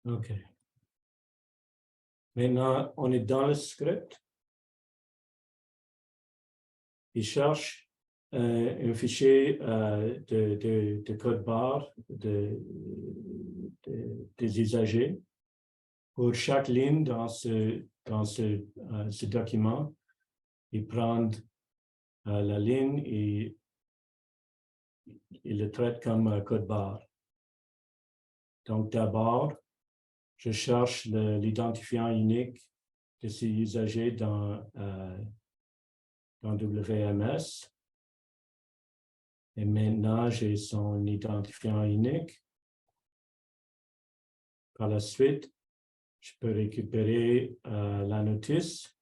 OK. Maintenant, on est dans le script. Il cherche un fichier de code barre des usagers. Pour chaque ligne dans ce document, il prend la ligne et il le traite comme code barre. Donc, d'abord, je cherche l'identifiant unique de ces usagers dans WMS. Et maintenant, j'ai son identifiant unique. Par la suite, je peux récupérer la notice,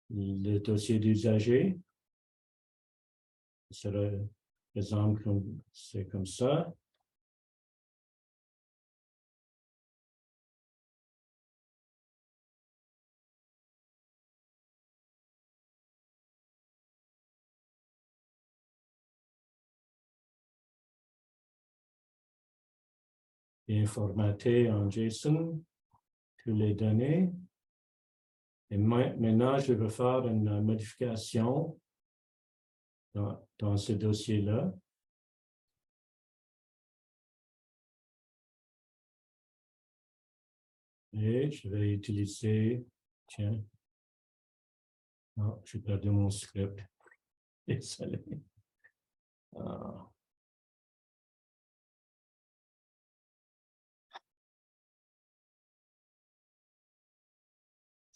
le dossier d'usager. Par exemple, c'est comme ça. Et formaté en JSON, toutes les données. Et maintenant, je veux faire une modification dans ce dossier-là. Et je vais utiliser, tiens, non, j'ai perdu mon script. Désolé.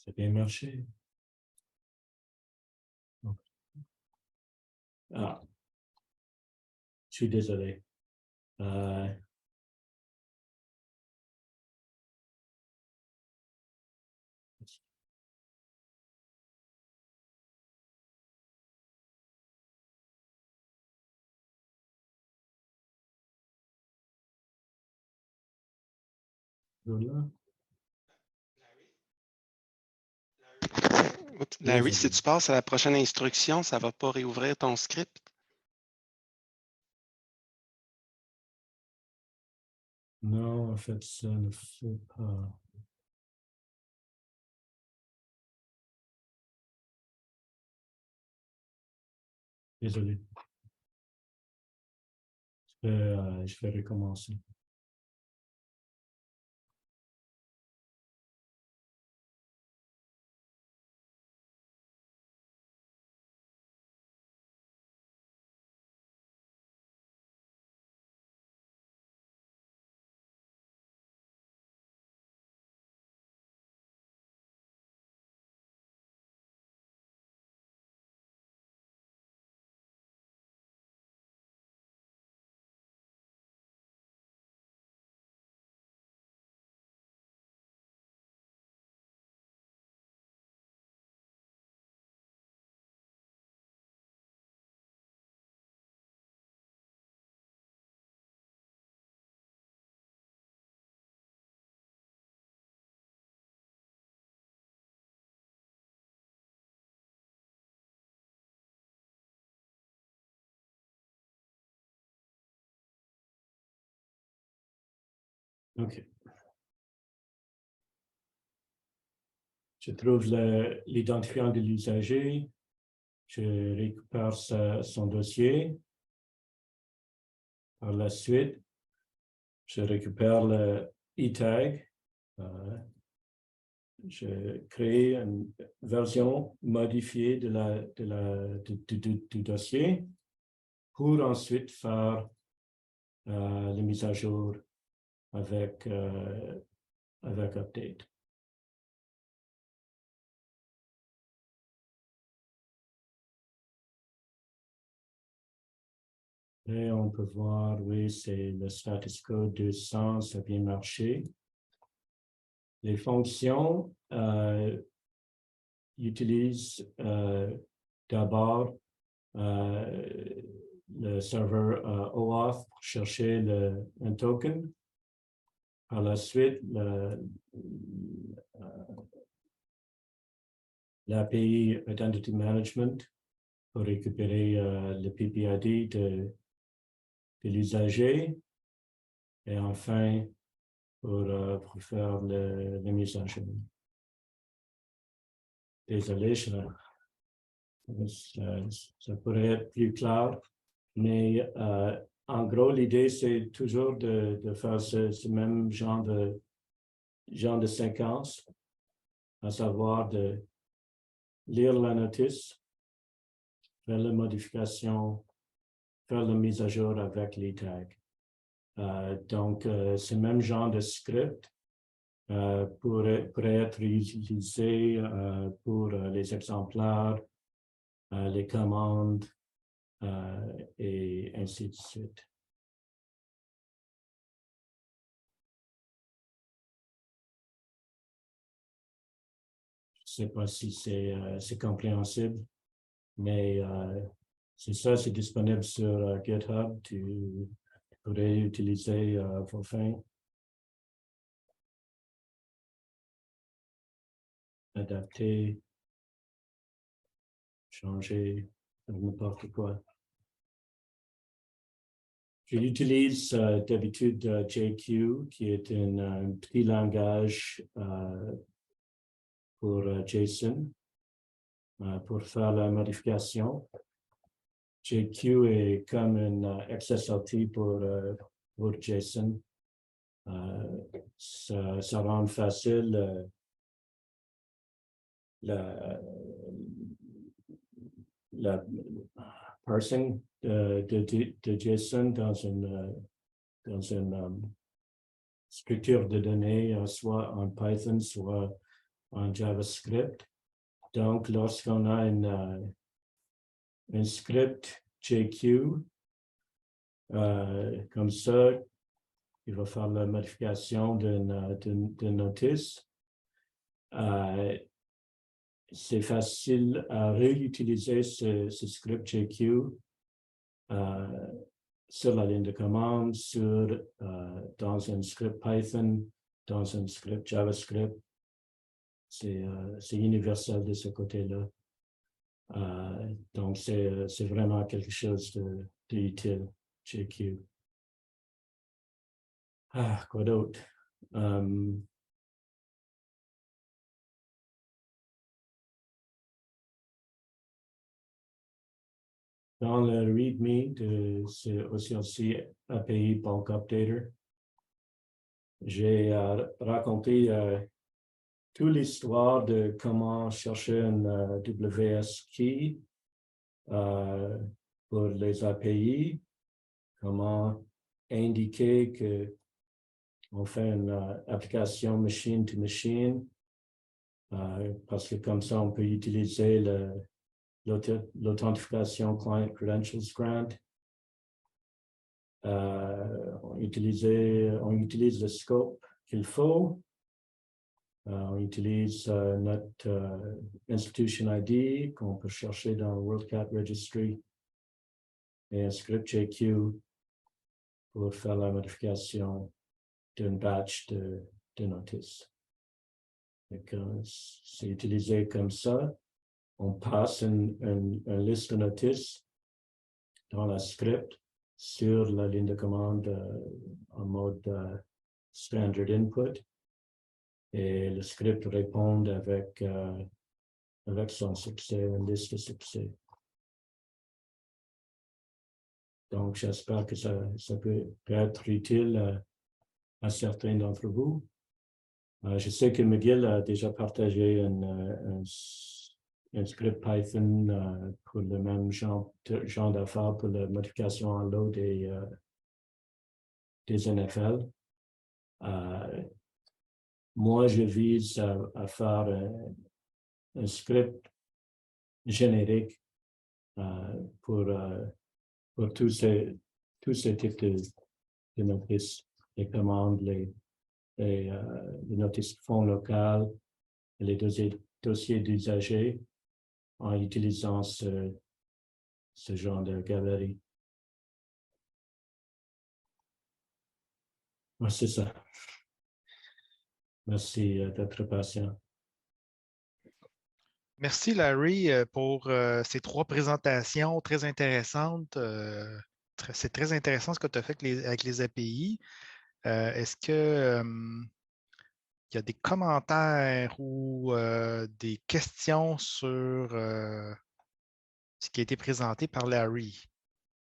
Ça a bien marché. Je suis désolé. Voilà. Larry, si tu passes à la prochaine instruction, ça ne va pas réouvrir ton script? Non, en fait, ça ne fait pas. Désolé. Je vais recommencer. OK. Je trouve l'identifiant de l'usager. Je récupère son dossier. Par la suite, je récupère le e-tag. Je crée une version modifiée du dossier pour ensuite faire la mise à jour avec update. Et on peut voir, oui, c'est le status code 200, ça a bien marché. Les fonctions utilisent d'abord le serveur OAuth pour chercher un token. Par la suite, l'API Identity Management pour récupérer le PPID de l'usager. Et enfin, pour faire la mise en jour. Désolé, ça pourrait être plus clair, mais en gros, l'idée, c'est toujours de faire ce même genre de séquence, à savoir de lire la notice, faire la modification, faire la mise à jour avec les tags. Donc, ce même genre de script pourrait être utilisé pour les exemplaires, les commandes et ainsi de suite. Je ne sais pas si c'est compréhensible, mais c'est ça, c'est disponible sur GitHub. Tu pourrais utiliser vos fins. Adapter, changer, n'importe quoi. J'utilise d'habitude JQ, qui est un petit langage pour JSON, pour faire la modification. JQ est comme un XSLT pour JSON. Ça rend facile la parsing de JSON dans une structure de données, soit en Python, soit en JavaScript. Donc, lorsqu'on a un script JQ, comme ça, il va faire la modification d'une notice. C'est facile à réutiliser ce script JQ sur la ligne de commande, dans un script Python, dans un script JavaScript. C'est universel de ce côté-là. Donc, c'est vraiment quelque chose d'utile, JQ. Quoi d'autre? dans le README de ce aussi API Bulk Updater, j'ai raconté toute l'histoire de comment chercher un WS Key pour les API, comment indiquer que on fait une application machine to machine, parce que comme ça, on peut utiliser l'authentification Client Credentials Grant. On utilise le scope qu'il faut. On utilise notre Institution ID qu'on peut chercher dans le WorldCat Registry et un script JQ pour faire la modification d'une batch de notices. C'est utilisé comme ça. On passe une liste de notices dans la script sur la ligne de commande en mode standard input. Et le script répond avec son succès, une liste de succès. Donc, j'espère que ça peut être utile à certains d'entre vous. Je sais que McGill a déjà partagé un script Python pour le même genre d'affaires pour la modification en lot des NFL. Moi, je vise à faire un script générique pour tous ces types de notices, les commandes, les notices fonds locales, les dossiers d'usagers en utilisant ce genre de gabarit. Ouais, c'est ça. Merci d'être patient. Merci, Larry, pour ces 3 présentations très intéressantes. C'est très intéressant ce que tu as fait avec les API. Est-ce que il y a des commentaires ou des questions sur ce qui a été présenté par Larry?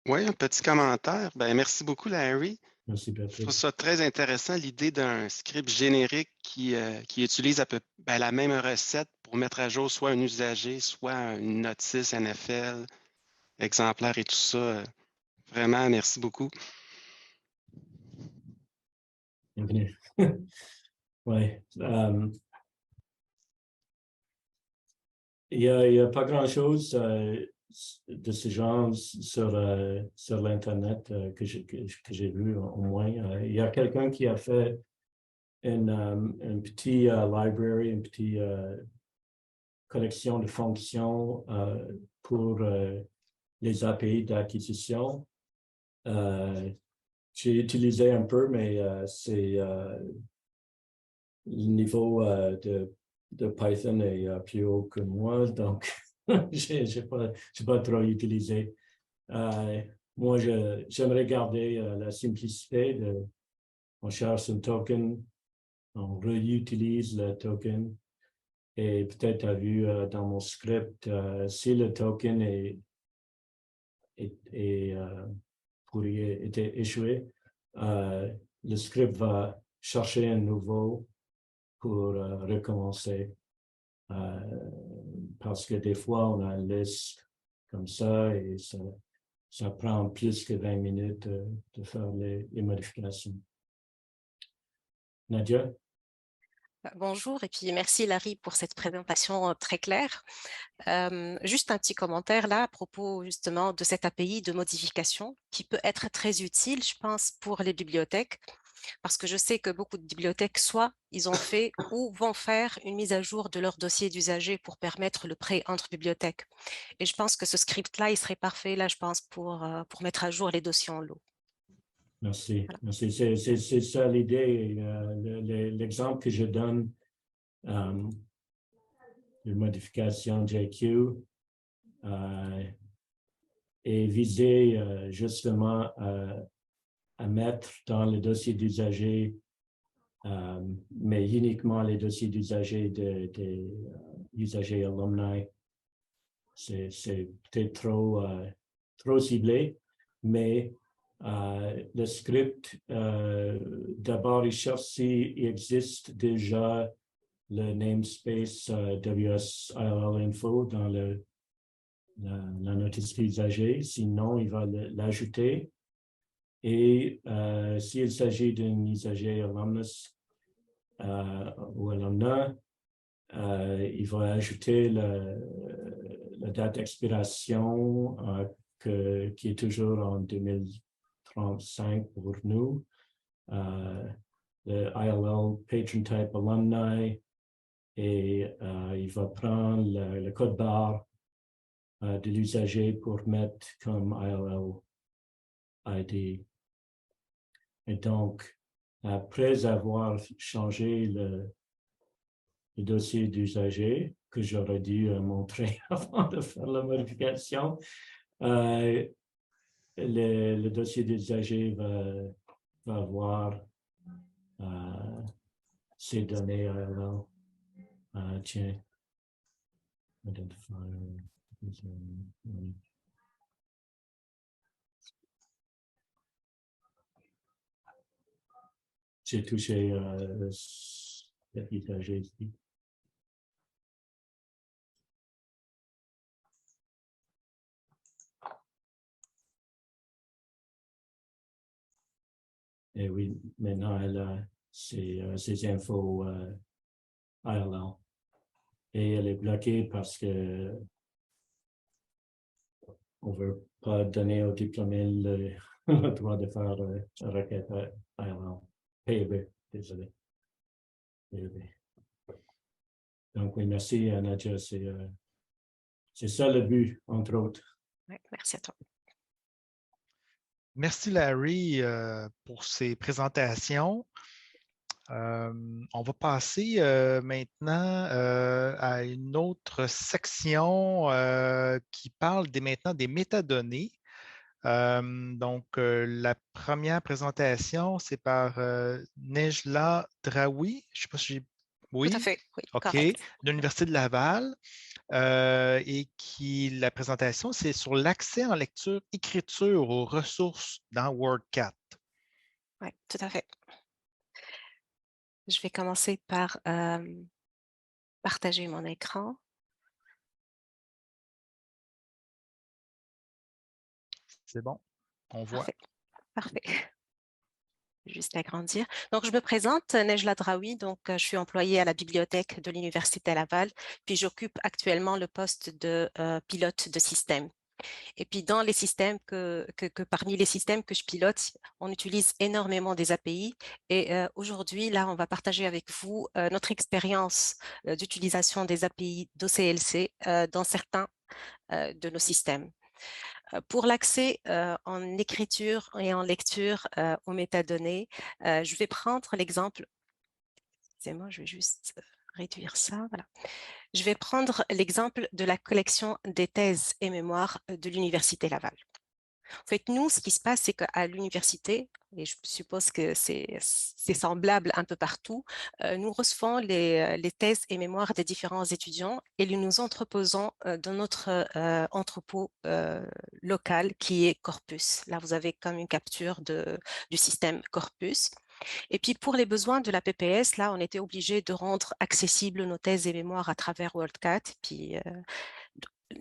Oui, un petit commentaire. Ben, merci beaucoup, Larry. Merci, Je Patrick. trouve ça très intéressant, l'idée d'un script générique qui utilise la même recette pour mettre à jour soit un usager, soit une notice NFL, exemplaire et tout ça. Vraiment, merci beaucoup. Bienvenue. Oui. Il n'y a pas grand-chose de ce genre sur l'Internet que j'ai vu au moins. Il y a quelqu'un qui a fait une petite library, une petite collection de fonctions pour les API d'acquisition. J'ai utilisé un peu, mais c'est le niveau de Python est plus haut que moi, donc j'ai pas trop utilisé. Moi, j'aimerais garder la simplicité on cherche un token, on réutilise le token, et peut-être tu as vu dans mon script, si le token était échoué, le script va chercher un nouveau pour recommencer. Parce que des fois, on a une liste comme ça et ça prend plus que 20 minutes de faire les modifications. Nadia? Bonjour et puis merci Larry pour cette présentation très claire. Juste un petit commentaire là à propos justement de cette API de modification qui peut être très utile, je pense, pour les bibliothèques. Parce que je sais que beaucoup de bibliothèques, soit ils ont fait ou vont faire une mise à jour de leur dossier d'usager pour permettre le prêt entre bibliothèques. Et je pense que ce script-là, il serait parfait, là, je pense, pour mettre à jour les dossiers en lot. Merci. Voilà. Merci. C'est ça l'idée. L'exemple que je donne de modification JQ est visé justement à mettre dans le dossier d'usager, mais uniquement les dossiers d'usager des usagers alumni. C'est peut-être trop ciblé, mais le script, d'abord, il cherche s'il existe déjà le namespace WSIL info dans la notice d'usager. Sinon, il va l'ajouter. Et s'il s'agit d'un usager alumnus ou alumna, il va ajouter la date d'expiration qui est toujours en 2035 pour nous. Le ILL patron type alumni et il va prendre le code barre de l'usager pour mettre comme ILL ID. Et donc, après avoir changé le dossier d'usager, que j'aurais dû montrer avant de faire la modification, le dossier d'usager va avoir ces données ILL. Tiens, identifier. J'ai touché cet usager ici. Et oui, maintenant elle a ses infos ILL. Et elle est bloquée parce que on ne veut pas donner au diplômé le droit de faire une requête ILL. PEB, désolé. PEB. Donc oui, merci Nadia, c'est ça le but, entre autres. Ouais, merci à toi. Merci Larry pour ces présentations. On va passer maintenant à une autre section qui parle maintenant des métadonnées. Donc, la première présentation, c'est par Nejla Draoui. Je ne sais pas si j'ai... Oui, Tout à fait, oui, OK, correct. de l'Université de Laval. Et la présentation, c'est sur l'accès en lecture-écriture aux ressources dans WordCat. Oui, tout à fait. Je vais commencer par partager mon écran. C'est bon? On voit. Parfait. Parfait. Juste l'agrandir. Donc, je me présente, Nejla Draoui, donc je suis employée à la bibliothèque de l'Université Laval, puis j'occupe actuellement le poste de pilote de système. Et puis, dans les systèmes parmi les systèmes que je pilote, on utilise énormément des API. Et aujourd'hui, là, on va partager avec vous notre expérience d'utilisation des API d'OCLC dans certains de nos systèmes. Pour l'accès en écriture et en lecture aux métadonnées, je vais prendre l'exemple. Excusez-moi, je vais juste réduire ça. Voilà. Je vais prendre l'exemple de la collection des thèses et mémoires de l'Université Laval. En fait, nous, ce qui se passe, c'est qu'à l'université, et je suppose que c'est semblable un peu partout, nous recevons les thèses et mémoires des différents étudiants et nous entreposons dans notre entrepôt local qui est Corpus. Là, vous avez comme une capture du système Corpus. Et puis, pour les besoins de la PPS, là, on était obligé de rendre accessibles nos thèses et mémoires à travers WorldCat, puis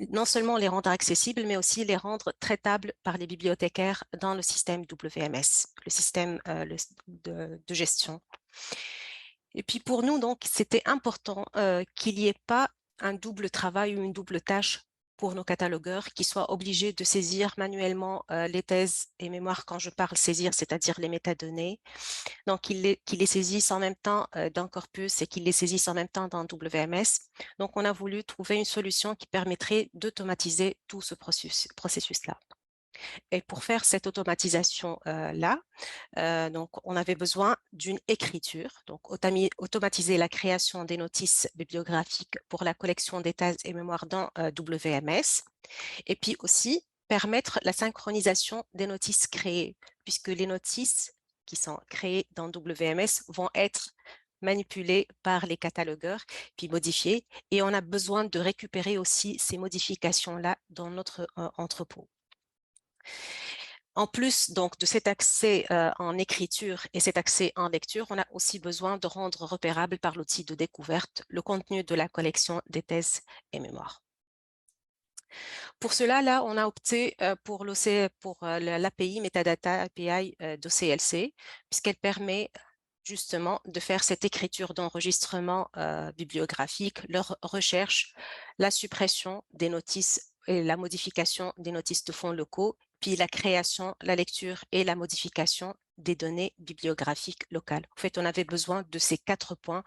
non seulement les rendre accessibles, mais aussi les rendre traitables par les bibliothécaires dans le système WMS, le système de gestion. Et puis pour nous, donc, c'était important qu'il n'y ait pas un double travail ou une double tâche pour nos catalogueurs qui soient obligés de saisir manuellement les thèses et mémoires. Quand je parle saisir, c'est-à-dire les métadonnées. Donc, qu'ils les saisissent en même temps dans Corpus et qu'ils les saisissent en même temps dans WMS. Donc, on a voulu trouver une solution qui permettrait d'automatiser tout ce processus-là. Et pour faire cette automatisation-là, donc, on avait besoin d'une écriture, donc automatiser la création des notices bibliographiques pour la collection des thèses et mémoires dans WMS, et puis aussi permettre la synchronisation des notices créées, puisque les notices qui sont créées dans WMS vont être manipulées par les catalogueurs, puis modifiées, et on a besoin de récupérer aussi ces modifications-là dans notre entrepôt. En plus donc de cet accès en écriture et cet accès en lecture, on a aussi besoin de rendre repérable par l'outil de découverte le contenu de la collection des thèses et mémoires. Pour cela, là, on a opté pour l'API Metadata API d'OCLC, puisqu'elle permet justement de faire cette écriture d'enregistrement bibliographique, leur recherche, la suppression des notices et la modification des notices de fonds locaux, puis la création, la lecture et la modification des données bibliographiques locales. En fait, on avait besoin de ces 4 points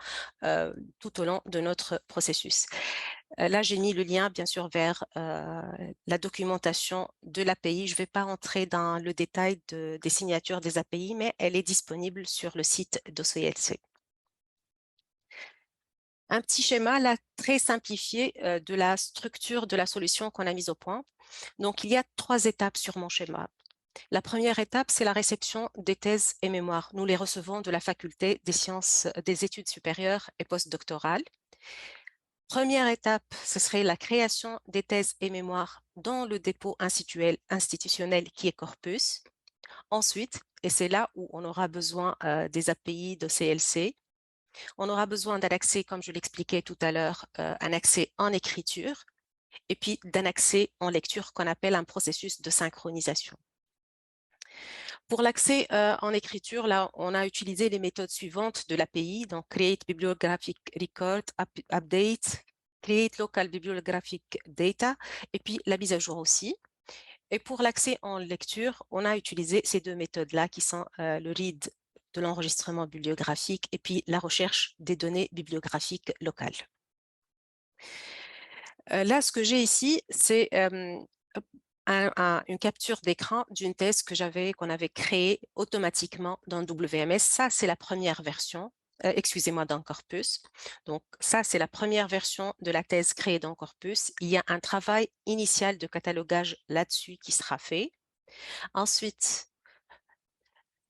tout au long de notre processus. Là, j'ai mis le lien, bien sûr, vers la documentation de l'API. Je ne vais pas entrer dans le détail des signatures des API, mais elle est disponible sur le site d'OCLC. Un petit schéma là, très simplifié de la structure de la solution qu'on a mise au point. Donc, il y a 3 étapes sur mon schéma. La première étape, c'est la réception des thèses et mémoires. Nous les recevons de la faculté des sciences, des études supérieures et postdoctorales. Première étape, ce serait la création des thèses et mémoires dans le dépôt institutionnel qui est Corpus. Ensuite, et c'est là où on aura besoin des API de CLC, on aura besoin d'un accès, comme je l'expliquais tout à l'heure, un accès en écriture, et puis d'un accès en lecture qu'on appelle un processus de synchronisation. Pour l'accès en écriture, là, on a utilisé les méthodes suivantes de l'API, donc Create Bibliographic Record, Update, Create Local Bibliographic Data, et puis la mise à jour aussi. Et pour l'accès en lecture, on a utilisé ces 2 méthodes-là qui sont le read de l'enregistrement bibliographique et puis la recherche des données bibliographiques locales. Là, ce que j'ai ici, c'est une capture d'écran d'une thèse qu'on avait créée automatiquement dans WMS. Ça, c'est la première version, excusez-moi, dans Corpus. Donc, ça, c'est la première version de la thèse créée dans Corpus. Il y a un travail initial de catalogage là-dessus qui sera fait. Ensuite,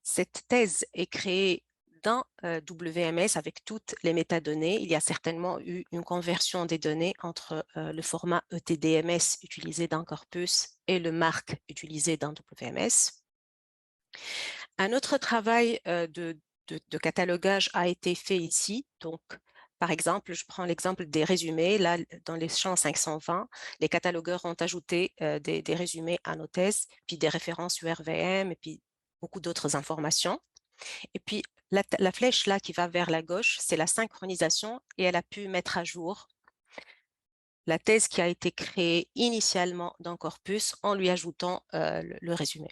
cette thèse est créée dans WMS avec toutes les métadonnées. Il y a certainement eu une conversion des données entre le format ETDMS utilisé dans Corpus et le MARC utilisé dans WMS. Un autre travail de catalogage a été fait ici. Donc, par exemple, je prends l'exemple des résumés. Là, dans les champs 520, les catalogueurs ont ajouté des résumés à nos thèses, puis des références URVM, et puis beaucoup d'autres informations. Et puis, la flèche là qui va vers la gauche, c'est la synchronisation et elle a pu mettre à jour la thèse qui a été créée initialement dans Corpus en lui ajoutant le résumé.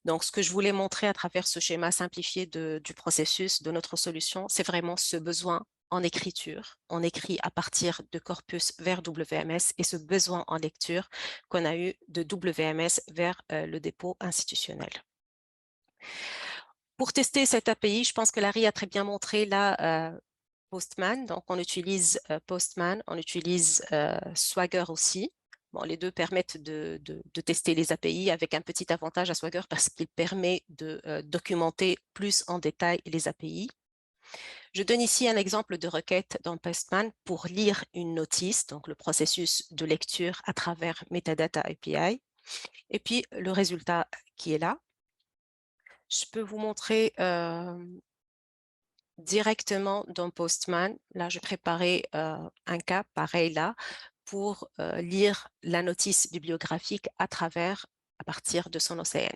Donc, ce que je voulais montrer à travers ce schéma simplifié du processus de notre solution, c'est vraiment ce besoin en écriture. On écrit à partir de Corpus vers WMS et ce besoin en lecture qu'on a eu de WMS vers le dépôt institutionnel. Pour tester cette API, je pense que Larry a très bien montré là Postman. Donc, on utilise Postman, on utilise Swagger aussi. Bon, les 2 permettent de tester les API avec un petit avantage à Swagger parce qu'il permet de documenter plus en détail les API. Je donne ici un exemple de requête dans Postman pour lire une notice, donc le processus de lecture à travers Metadata API. Et puis, le résultat qui est là. Je peux vous montrer directement dans Postman. Là, je préparais un cas pareil là pour lire la notice bibliographique à partir de son OCN.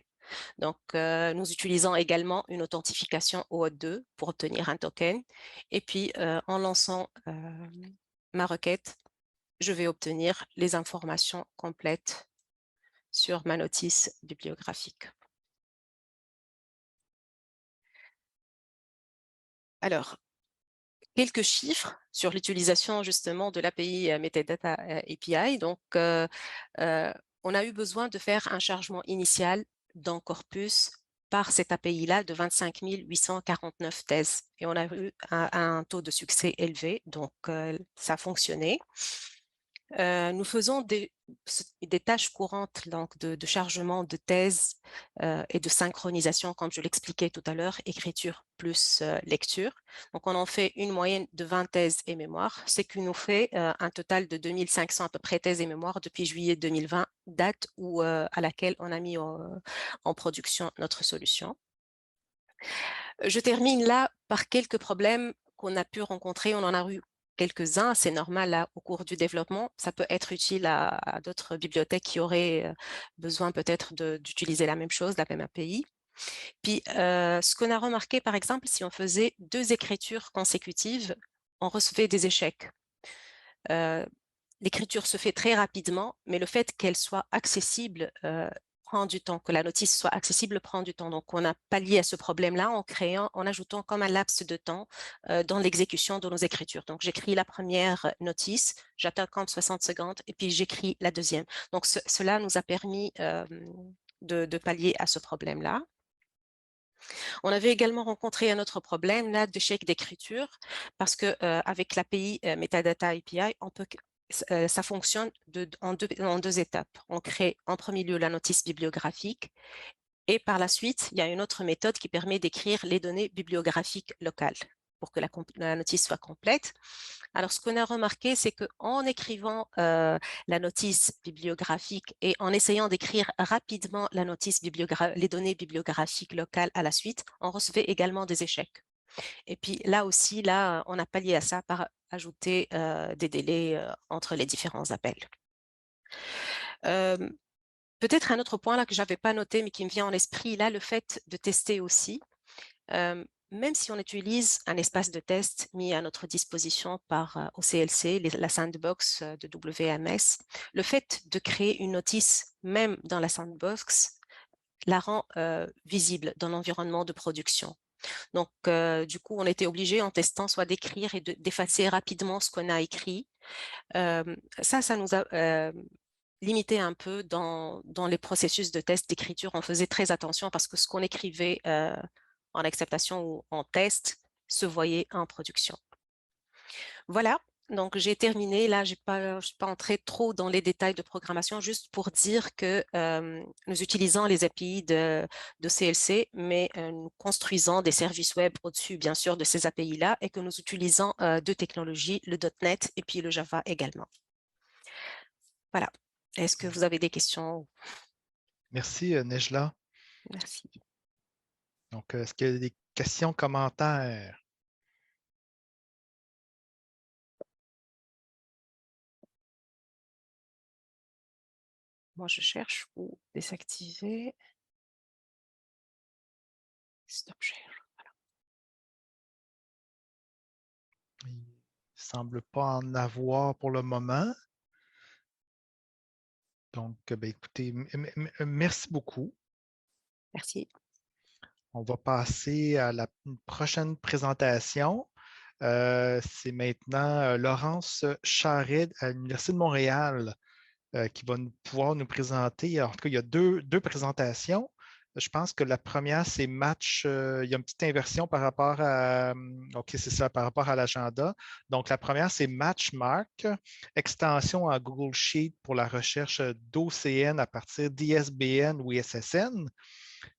Donc, nous utilisons également une authentification OAuth 2 pour obtenir un token. Et puis, en lançant ma requête, je vais obtenir les informations complètes sur ma notice bibliographique. Alors, quelques chiffres sur l'utilisation justement de l'API Metadata API. Donc, on a eu besoin de faire un chargement initial dans Corpus par cette API-là de 25 849 thèses. Et on a eu un taux de succès élevé, donc ça a fonctionné. Nous faisons des tâches courantes donc de chargement de thèse et de synchronisation, comme je l'expliquais tout à l'heure, écriture plus lecture. Donc, on en fait une moyenne de 20 thèses et mémoires, ce qui nous fait un total de 2500 à peu près thèses et mémoires depuis juillet 2020, date à laquelle on a mis en production notre solution. Je termine là par quelques problèmes qu'on a pu rencontrer. On en a eu quelques-uns, c'est normal là, au cours du développement. Ça peut être utile à d'autres bibliothèques qui auraient besoin peut-être d'utiliser la même chose, la même API. Puis, ce qu'on a remarqué, par exemple, si on faisait 2 écritures consécutives, on recevait des échecs. L'écriture se fait très rapidement, mais le fait qu'elle soit accessible prend du temps, que la notice soit accessible prend du temps. Donc, on a pallié à ce problème-là en ajoutant comme un laps de temps dans l'exécution de nos écritures. Donc, j'écris la première notice, j'attends comme 60 secondes et puis j'écris la deuxième. Donc, cela nous a permis de pallier à ce problème-là. On avait également rencontré un autre problème là d'échec d'écriture parce que avec l'API Metadata API, ça fonctionne en deux étapes. On crée en premier lieu la notice bibliographique et par la suite, il y a une autre méthode qui permet d'écrire les données bibliographiques locales pour que la notice soit complète. Alors, ce qu'on a remarqué, c'est qu'en écrivant la notice bibliographique et en essayant d'écrire rapidement les données bibliographiques locales à la suite, on recevait également des échecs. Et puis là aussi, on a pallié à ça par ajouter des délais entre les différents appels. Peut-être un autre point là que je n'avais pas noté, mais qui me vient en esprit, là, le fait de tester aussi. Même si on utilise un espace de test mis à notre disposition par OCLC, la sandbox de WMS, le fait de créer une notice, même dans la sandbox, la rend visible dans l'environnement de production. Donc, du coup, on était obligé en testant soit d'écrire et d'effacer rapidement ce qu'on a écrit. Ça nous a limité un peu dans les processus de test d'écriture. On faisait très attention parce que ce qu'on écrivait en acceptation ou en test se voyait en production. Voilà, donc j'ai terminé. Là, je ne suis pas entrée trop dans les détails de programmation, juste pour dire que nous utilisons les API de CLC, mais nous construisons des services web au-dessus, bien sûr, de ces API-là et que nous utilisons deux technologies, le .NET et puis le Java également. Voilà. Est-ce que vous avez des questions? Merci, Nejla. Merci. Donc, est-ce qu'il y a des questions, commentaires? Moi, je cherche où désactiver. Stop share. Voilà. Il ne semble pas en avoir pour le moment. Donc, ben, écoutez, merci beaucoup. Merci. On va passer à la prochaine présentation. C'est maintenant Laurence Charret à l'Université de Montréal qui va pouvoir nous présenter. En tout cas, il y a deux présentations. Je pense que la première, c'est match. Il y a une petite inversion par rapport à. OK, c'est ça, par rapport à l'agenda. Donc, la première, c'est Matchmark, extension en Google Sheet pour la recherche d'OCN à partir d'ISBN ou ISSN.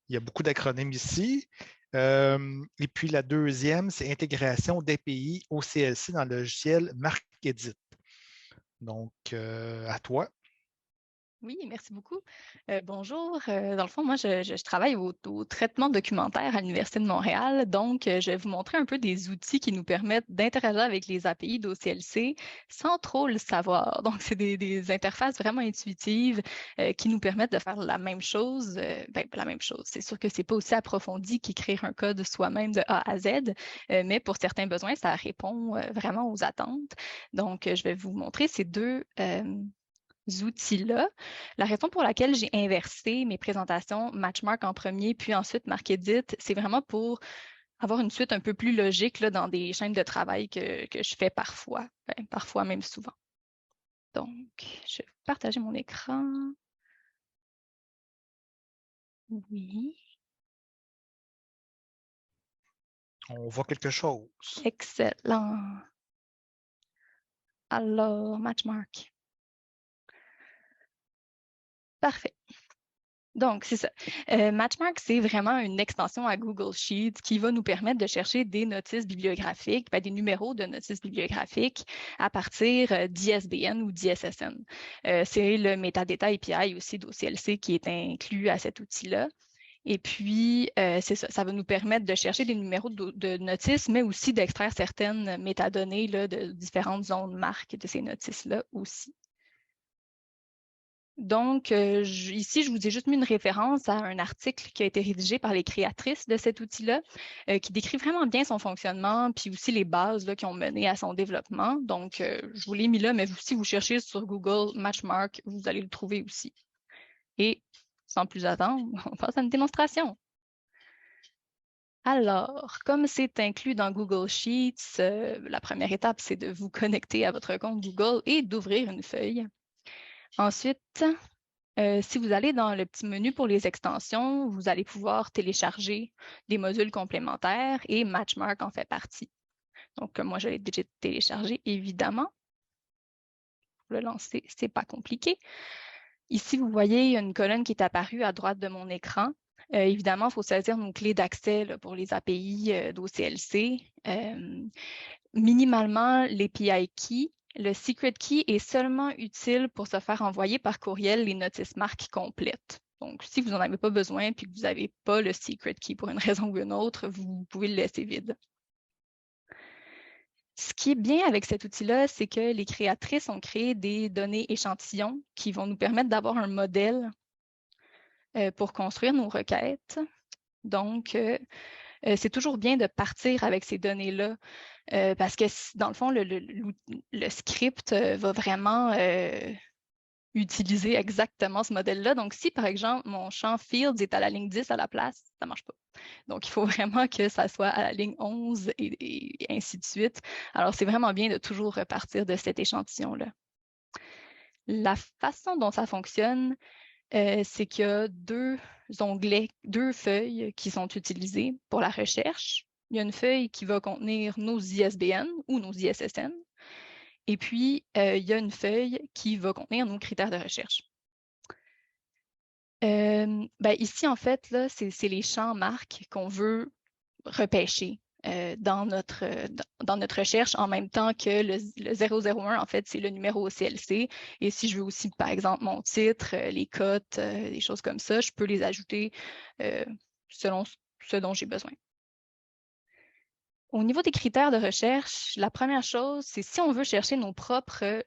Il y a beaucoup d'acronymes ici. Et puis, la deuxième, c'est intégration d'API OCLC dans le logiciel MarcEdit. Donc, à toi. Oui, merci beaucoup. Bonjour. Dans le fond, moi, je travaille au traitement documentaire à l'Université de Montréal. Donc, je vais vous montrer un peu des outils qui nous permettent d'interagir avec les API d'OCLC sans trop le savoir. Donc, c'est des interfaces vraiment intuitives qui nous permettent de faire la même chose. La même chose. C'est sûr que ce n'est pas aussi approfondi qu'écrire un code soi-même de A à Z, mais pour certains besoins, ça répond vraiment aux attentes. Donc, je vais vous montrer ces deux outils-là. La raison pour laquelle j'ai inversé mes présentations Matchmark en premier, puis ensuite MarcEdit, c'est vraiment pour avoir une suite un peu plus logique là, dans des chaînes de travail que je fais parfois, parfois même souvent. Donc, je vais partager mon écran. Oui. On voit quelque chose. Excellent. Alors, Matchmark. Parfait. Donc, c'est ça. Matchmark, c'est vraiment une extension à Google Sheets qui va nous permettre de chercher des notices bibliographiques, des numéros de notices bibliographiques à partir d'ISBN ou d'ISSN. C'est le Metadata API aussi d'OCLC qui est inclus à cet outil-là. Et puis, c'est ça, ça va nous permettre de chercher des numéros de notices, mais aussi d'extraire certaines métadonnées là, de différentes zones marques de ces notices-là aussi. Donc, ici, je vous ai juste mis une référence à un article qui a été rédigé par les créatrices de cet outil-là, qui décrit vraiment bien son fonctionnement, puis aussi les bases là, qui ont mené à son développement. Donc, je vous l'ai mis là, mais si vous cherchez sur Google Matchmark, vous allez le trouver aussi. Et sans plus attendre, on passe à une démonstration. Alors, comme c'est inclus dans Google Sheets, la première étape, c'est de vous connecter à votre compte Google et d'ouvrir une feuille. Ensuite, si vous allez dans le petit menu pour les extensions, vous allez pouvoir télécharger des modules complémentaires et Matchmark en fait partie. Donc, moi, je l'ai déjà téléchargé, évidemment. Pour le lancer, ce n'est pas compliqué. Ici, vous voyez, il y a une colonne qui est apparue à droite de mon écran. Évidemment, il faut saisir nos clés d'accès pour les API d'OCLC. Minimalement, l'API key. Le secret key est seulement utile pour se faire envoyer par courriel les notices marques complètes. Donc, si vous n'en avez pas besoin et que vous n'avez pas le secret key pour une raison ou une autre, vous pouvez le laisser vide. Ce qui est bien avec cet outil-là, c'est que les créatrices ont créé des données échantillons qui vont nous permettre d'avoir un modèle pour construire nos requêtes. Donc, c'est toujours bien de partir avec ces données-là parce que, dans le fond, le script va vraiment utiliser exactement ce modèle-là. Donc, si, par exemple, mon champ Fields est à la ligne 10 à la place, ça ne marche pas. Donc, il faut vraiment que ça soit à la ligne 11 et ainsi de suite. Alors, c'est vraiment bien de toujours repartir de cet échantillon-là. La façon dont ça fonctionne, c'est qu'il y a deux onglets, deux feuilles qui sont utilisées pour la recherche. Il y a une feuille qui va contenir nos ISBN ou nos ISSN. Et puis, il y a une feuille qui va contenir nos critères de recherche. Ici, en fait, c'est les champs marques qu'on veut repêcher dans notre recherche en même temps que le 001, en fait, c'est le numéro OCLC. Et si je veux aussi, par exemple, mon titre, les cotes, des choses comme ça, je peux les ajouter selon ce dont j'ai besoin. Au niveau des critères de recherche, la première chose, c'est si on veut chercher nos propres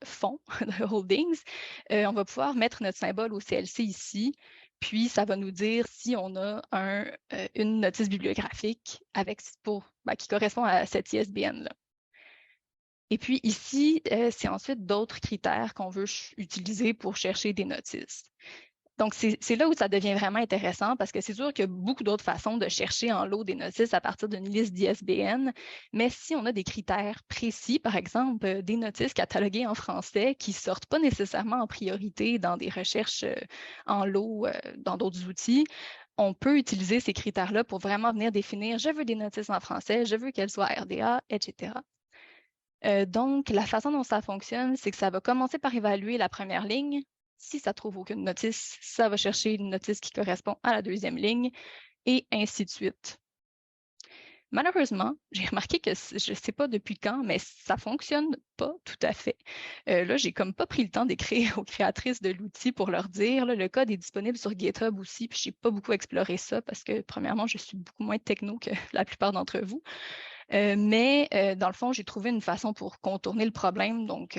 fonds de holdings, on va pouvoir mettre notre symbole OCLC ici, puis ça va nous dire si on a une notice bibliographique qui correspond à cette ISBN-là. Et puis ici, c'est ensuite d'autres critères qu'on veut utiliser pour chercher des notices. Donc, c'est là où ça devient vraiment intéressant parce que c'est sûr qu'il y a beaucoup d'autres façons de chercher en lot des notices à partir d'une liste d'ISBN, mais si on a des critères précis, par exemple, des notices cataloguées en français qui ne sortent pas nécessairement en priorité dans des recherches en lot dans d'autres outils, on peut utiliser ces critères-là pour vraiment venir définir « je veux des notices en français, je veux qu'elles soient RDA, etc. » Donc, la façon dont ça fonctionne, c'est que ça va commencer par évaluer la première ligne. Si ça ne trouve aucune notice, ça va chercher une notice qui correspond à la deuxième ligne et ainsi de suite. Malheureusement, j'ai remarqué que je ne sais pas depuis quand, mais ça ne fonctionne pas tout à fait. Là, j'ai comme pas pris le temps d'écrire aux créatrices de l'outil pour leur dire, là, le code est disponible sur GitHub aussi, puis je n'ai pas beaucoup exploré ça parce que, premièrement, je suis beaucoup moins techno que la plupart d'entre vous. Mais dans le fond, j'ai trouvé une façon pour contourner le problème. Donc,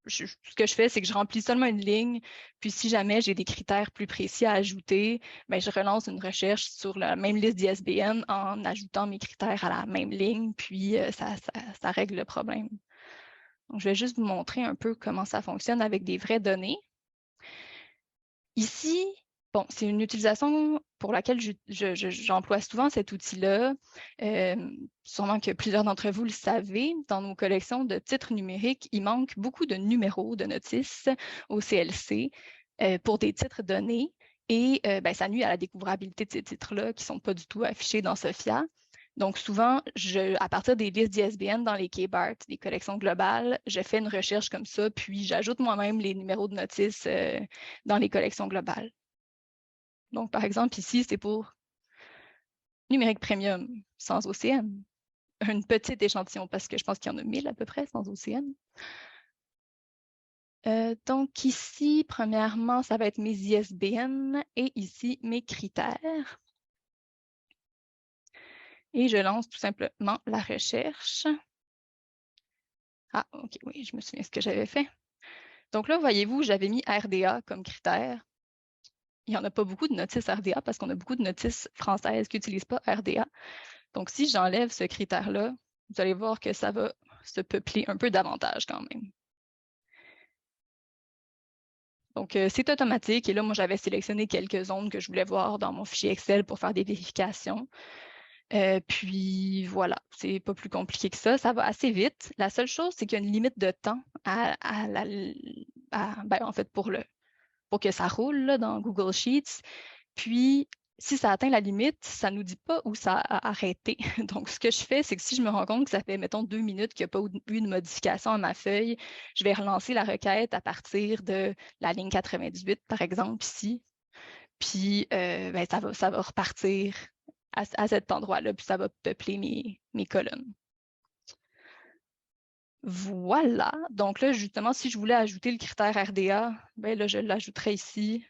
ce que je fais, c'est que je remplis seulement une ligne. Puis, si jamais j'ai des critères plus précis à ajouter, je relance une recherche sur la même liste d'ISBN en ajoutant mes critères à la même ligne. Puis, ça règle le problème. Donc, je vais juste vous montrer un peu comment ça fonctionne avec des vraies données. Ici, bon, c'est une utilisation pour laquelle j'emploie souvent cet outil-là. Sûrement que plusieurs d'entre vous le savez, dans nos collections de titres numériques, il manque beaucoup de numéros de notices au CLC pour des titres donnés et ça nuit à la découvrabilité de ces titres-là qui ne sont pas du tout affichés dans SOFIA. Donc, souvent, à partir des listes d'ISBN dans les KBART, des collections globales, je fais une recherche comme ça, puis j'ajoute moi-même les numéros de notice dans les collections globales. Donc, par exemple, ici, c'est pour numérique premium sans OCN. Un petit échantillon, parce que je pense qu'il y en a 1000 à peu près sans OCN. Donc, ici, premièrement, ça va être mes ISBN et ici, mes critères. Et je lance tout simplement la recherche. Ah, OK, oui, je me souviens ce que j'avais fait. Donc là, voyez-vous, j'avais mis RDA comme critère. Il n'y en a pas beaucoup de notices RDA parce qu'on a beaucoup de notices françaises qui n'utilisent pas RDA. Donc, si j'enlève ce critère-là, vous allez voir que ça va se peupler un peu davantage quand même. Donc, c'est automatique. Et là, moi, j'avais sélectionné quelques zones que je voulais voir dans mon fichier Excel pour faire des vérifications. Puis voilà, c'est pas plus compliqué que ça. Ça va assez vite. La seule chose, c'est qu'il y a une limite de temps en fait, pour que ça roule là, dans Google Sheets. Puis, si ça atteint la limite, ça ne nous dit pas où ça a arrêté. Donc, ce que je fais, c'est que si je me rends compte que ça fait, mettons, 2 minutes qu'il n'y a pas eu de modification à ma feuille, je vais relancer la requête à partir de la ligne 98, par exemple, ici. Puis, ça va repartir à cet endroit-là, puis ça va peupler mes colonnes. Voilà. Donc là, justement, si je voulais ajouter le critère RDA, ben là, je l'ajouterais ici.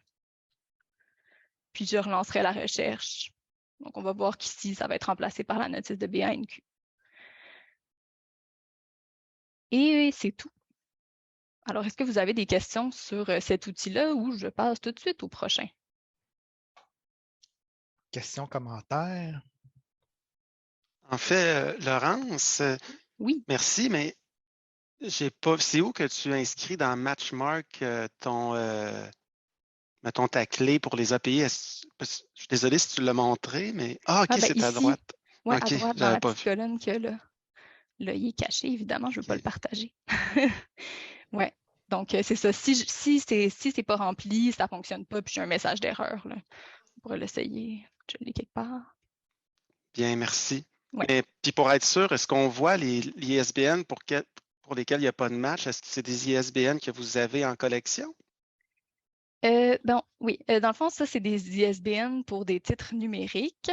Puis je relancerai la recherche. Donc, on va voir qu'ici, ça va être remplacé par la notice de BANQ. Et c'est tout. Alors, est-ce que vous avez des questions sur cet outil-là ou je passe tout de suite au prochain? Questions, commentaires? En fait, Laurence, Oui. merci, mais j'ai pas. C'est où que tu inscris dans Matchmark mettons ta clé pour les API? Je suis désolé si tu l'as montré, mais. Ah, OK, c'est à ici, droite. Oui, OK, à droite, dans j'avais la pas petite vu. colonne que là, il est caché, évidemment, je ne veux pas le partager. Oui. Donc, c'est ça. Si c'est pas rempli, ça ne fonctionne pas, puis j'ai un message d'erreur. On pourrait l'essayer. Je l'ai quelque part. Bien, merci. Ouais. Mais puis pour être sûr, est-ce qu'on voit les ISBN pour lesquels il n'y a pas de match? Est-ce que c'est des ISBN que vous avez en collection? Oui, dans le fond, ça, c'est des ISBN pour des titres numériques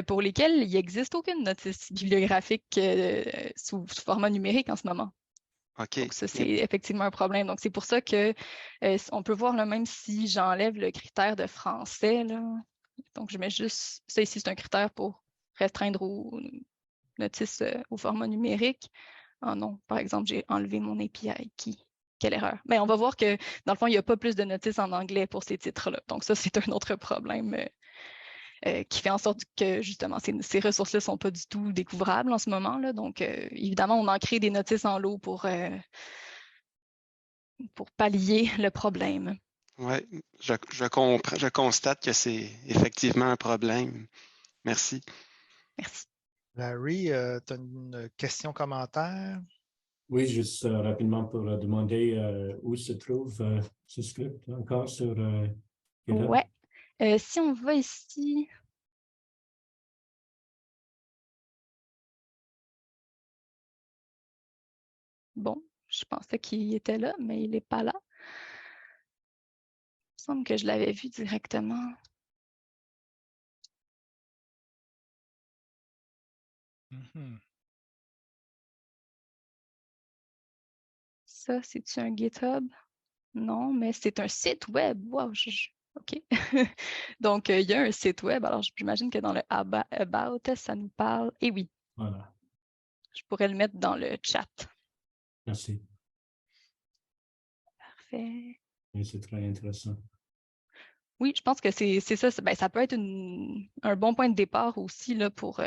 pour lesquels il n'existe aucune notice bibliographique sous format numérique en ce moment. OK. Donc, ça, c'est effectivement un problème. Donc, c'est pour ça que on peut voir, là, même si j'enlève le critère de français, là, donc je mets juste, ça ici, c'est un critère pour restreindre aux notices au format numérique. Ah non, par exemple, j'ai enlevé mon API key. Quelle erreur. Mais on va voir que, dans le fond, il n'y a pas plus de notices en anglais pour ces titres-là. Donc, ça, c'est un autre problème qui fait en sorte que, justement, ces ressources-là ne sont pas du tout découvrables en ce moment. Là. Donc, évidemment, on en crée des notices en lot pour pallier le problème. Oui, je comprends. Je constate que c'est effectivement un problème. Merci. Merci. Larry, tu as une question, commentaire? Oui, juste rapidement pour demander où se trouve ce script encore sur GitHub. Ouais. Si on va ici. Bon, je pensais qu'il était là, mais il n'est pas là. Il me semble que je l'avais vu directement. Ça, c'est-tu un GitHub? Non, mais c'est un site web. Wow, OK. Donc, il y a un site web. Alors, j'imagine que dans le About, ça nous parle. Et oui. Voilà. Je pourrais le mettre dans le chat. Merci. Parfait. Et c'est très intéressant. Oui, je pense que c'est ça. Ça peut être un bon point de départ aussi là, pour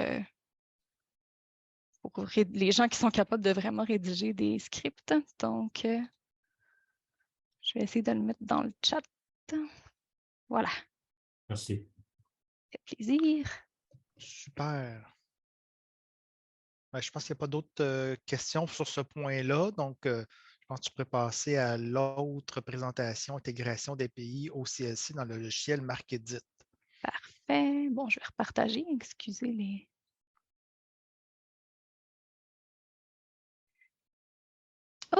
les gens qui sont capables de vraiment rédiger des scripts. Donc, je vais essayer de le mettre dans le chat. Voilà. Merci. Ça fait plaisir. Super. Ben, je pense qu'il n'y a pas d'autres questions sur ce point-là. Donc, je pense que tu pourrais passer à l'autre présentation, intégration d'API au CLC dans le logiciel MarkEdit. Parfait. Bon, je vais repartager. Excusez les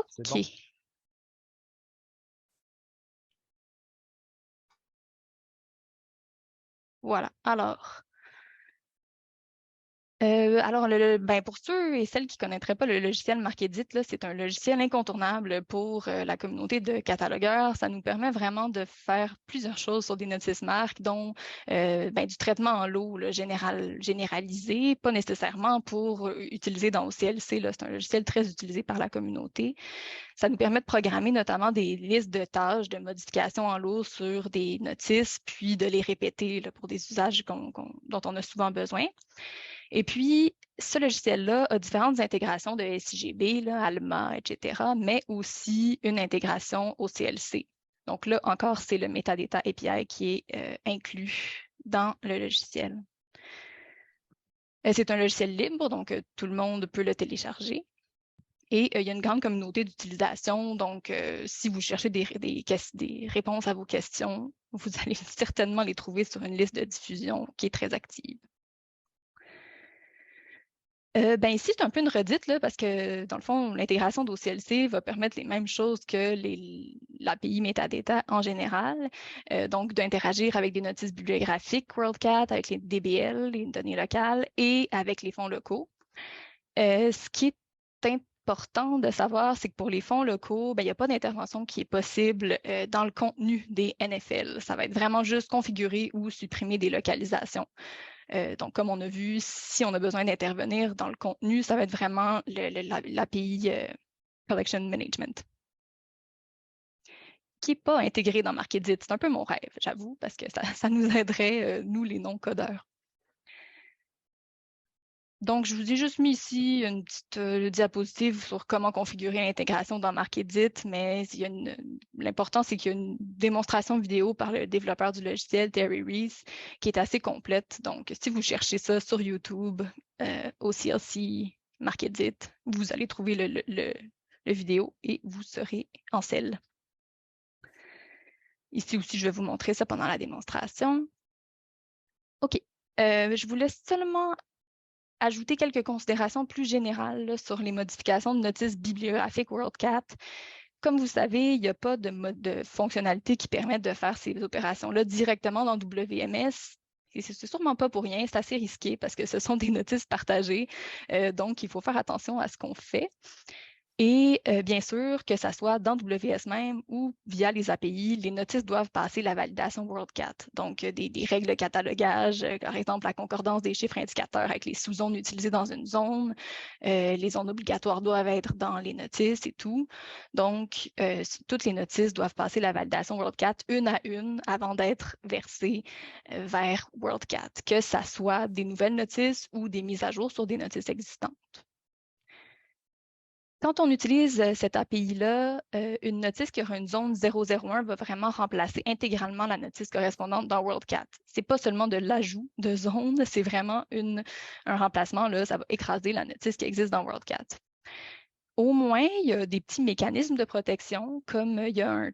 C'est OK. bon. Voilà. Alors, pour ceux et celles qui ne connaîtraient pas le logiciel Markedit, là, c'est un logiciel incontournable pour la communauté de catalogueurs. Ça nous permet vraiment de faire plusieurs choses sur des notices marques, dont du traitement en lot là, généralisé, pas nécessairement pour utiliser dans OCLC. C'est un logiciel très utilisé par la communauté. Ça nous permet de programmer notamment des listes de tâches, de modifications en lot sur des notices, puis de les répéter là, pour des usages dont on a souvent besoin. Et puis, ce logiciel-là a différentes intégrations de SIGB, là, ALMA, etc., mais aussi une intégration au CLC. Donc là, encore, c'est le Metadata API qui est inclus dans le logiciel. C'est un logiciel libre, donc tout le monde peut le télécharger. Et il y a une grande communauté d'utilisation, donc si vous cherchez des réponses à vos questions, vous allez certainement les trouver sur une liste de diffusion qui est très active. Ici, c'est un peu une redite, là, parce que dans le fond, l'intégration d'OCLC va permettre les mêmes choses que l'API Metadata en général, donc d'interagir avec des notices bibliographiques WorldCat, avec les DBL, les données locales, et avec les fonds locaux. Ce qui est important de savoir, c'est que pour les fonds locaux, il n'y a pas d'intervention qui est possible dans le contenu des NFL. Ça va être vraiment juste configurer ou supprimer des localisations. Donc, comme on a vu, si on a besoin d'intervenir dans le contenu, ça va être vraiment l'API Collection Management, qui n'est pas intégré dans Markedit. C'est un peu mon rêve, j'avoue, parce que ça nous aiderait, nous, les non-codeurs. Donc, je vous ai juste mis ici une petite diapositive sur comment configurer l'intégration dans Markedit, mais l'important, c'est qu'il y a une démonstration vidéo par le développeur du logiciel, Terry Reese, qui est assez complète. Donc, si vous cherchez ça sur YouTube, OCLC Markedit, vous allez trouver le vidéo et vous serez en selle. Ici aussi, je vais vous montrer ça pendant la démonstration. OK. Je vous laisse seulement ajouter quelques considérations plus générales là, sur les modifications de notices bibliographiques WorldCat. Comme vous savez, il n'y a pas de fonctionnalité qui permette de faire ces opérations-là directement dans WMS. Et c'est sûrement pas pour rien, c'est assez risqué parce que ce sont des notices partagées. Donc, il faut faire attention à ce qu'on fait. Et bien sûr, que ça soit dans WS même ou via les API, les notices doivent passer la validation WorldCat. Donc, des règles de catalogage, par exemple la concordance des chiffres indicateurs avec les sous-zones utilisées dans une zone. Les zones obligatoires doivent être dans les notices et tout. Donc, toutes les notices doivent passer la validation WorldCat une à une avant d'être versées vers WorldCat, que ça soit des nouvelles notices ou des mises à jour sur des notices existantes. Quand on utilise cette API-là, une notice qui aura une zone 001 va vraiment remplacer intégralement la notice correspondante dans WorldCat. Ce n'est pas seulement de l'ajout de zone, c'est vraiment un remplacement. Là, ça va écraser la notice qui existe dans WorldCat. Au moins, il y a des petits mécanismes de protection, comme il y a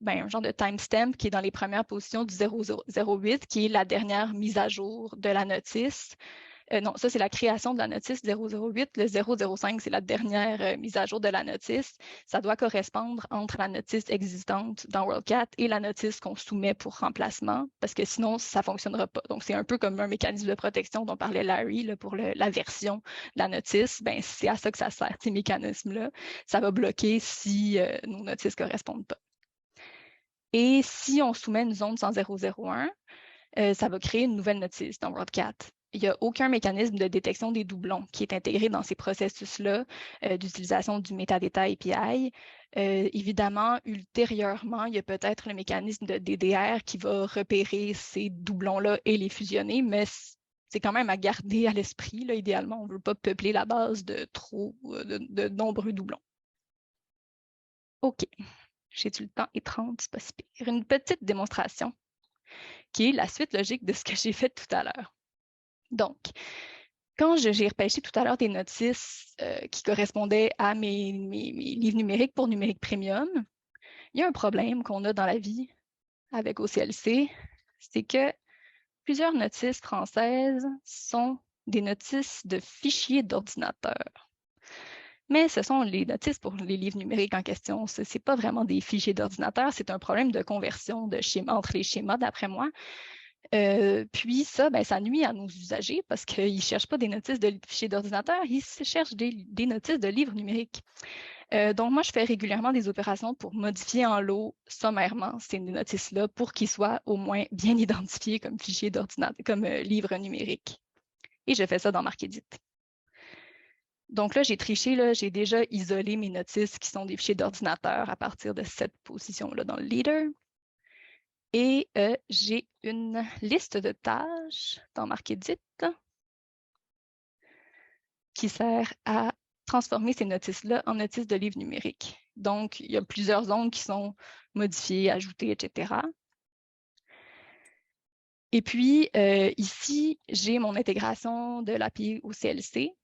un genre de timestamp qui est dans les premières positions du 008, qui est la dernière mise à jour de la notice. Non, ça, c'est la création de la notice 008. Le 005, c'est la dernière mise à jour de la notice. Ça doit correspondre entre la notice existante dans WorldCat et la notice qu'on soumet pour remplacement, parce que sinon, ça ne fonctionnera pas. Donc, c'est un peu comme un mécanisme de protection dont parlait Larry là, pour la version de la notice. C'est à ça que ça sert, ces mécanismes-là. Ça va bloquer si nos notices ne correspondent pas. Et si on soumet une zone sans 001, ça va créer une nouvelle notice dans WorldCat. Il n'y a aucun mécanisme de détection des doublons qui est intégré dans ces processus-là d'utilisation du Metadata API. Évidemment, ultérieurement, il y a peut-être le mécanisme de DDR qui va repérer ces doublons-là et les fusionner, mais c'est quand même à garder à l'esprit. Idéalement, on ne veut pas peupler la base de de nombreux doublons. OK. J'ai-tu le temps? Et 30, c'est pas si pire. Une petite démonstration qui est la suite logique de ce que j'ai fait tout à l'heure. Donc, quand j'ai repêché tout à l'heure des notices qui correspondaient à mes livres numériques pour numérique premium, il y a un problème qu'on a dans la vie avec OCLC, c'est que plusieurs notices françaises sont des notices de fichiers d'ordinateur. Mais ce sont les notices pour les livres numériques en question. Ce n'est pas vraiment des fichiers d'ordinateur, c'est un problème de conversion de schéma, entre les schémas, d'après moi. Puis ça, ben, ça nuit à nos usagers parce qu'ils ne cherchent pas des notices de fichiers d'ordinateur, ils cherchent des notices de livres numériques. Donc, moi, je fais régulièrement des opérations pour modifier en lot sommairement ces notices-là pour qu'ils soient au moins bien identifiés comme fichiers d'ordinateur, comme livres numériques. Et je fais ça dans MarcEdit. Donc là, j'ai triché, j'ai déjà isolé mes notices qui sont des fichiers d'ordinateur à partir de cette position-là dans le leader. Et j'ai une liste de tâches dans MarcEdit qui sert à transformer ces notices-là en notices de livres numériques. Donc, il y a plusieurs zones qui sont modifiées, ajoutées, etc. Et puis, ici, j'ai mon intégration de l'API au CLC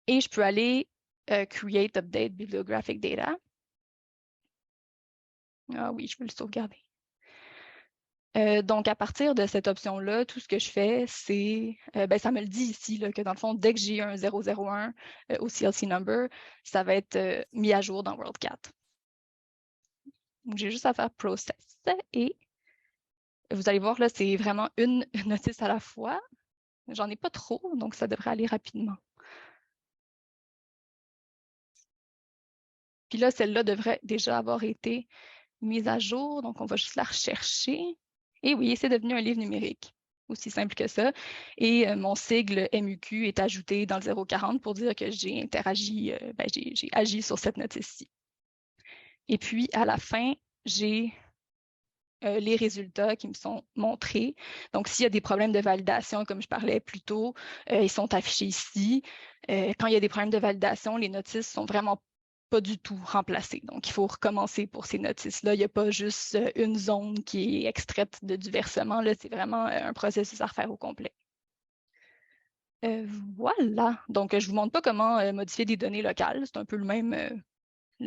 et je peux aller Create, Update, Bibliographic Data. Ah oui, je veux le sauvegarder. Donc, à partir de cette option-là, tout ce que je fais, c'est, ben, ça me le dit ici, là, que dans le fond, dès que j'ai un 001 au CLC number, ça va être mis à jour dans WorldCat. Donc, j'ai juste à faire Process et vous allez voir, là, c'est vraiment une notice à la fois. J'en ai pas trop, donc ça devrait aller rapidement. Puis là, celle-là devrait déjà avoir été mise à jour, donc on va juste la rechercher. Et oui, c'est devenu un livre numérique, aussi simple que ça. Et mon sigle MUQ est ajouté dans le 040 pour dire que j'ai interagi, ben, j'ai agi sur cette notice-ci. Et puis, à la fin, j'ai les résultats qui me sont montrés. Donc, s'il y a des problèmes de validation, comme je parlais plus tôt, ils sont affichés ici. Quand il y a des problèmes de validation, les notices sont vraiment pas du tout remplacées. Donc, il faut recommencer pour ces notices-là. Il n'y a pas juste une zone qui est extraite du versement. C'est vraiment un processus à refaire au complet. Voilà. Donc, je ne vous montre pas comment modifier des données locales. C'est un peu le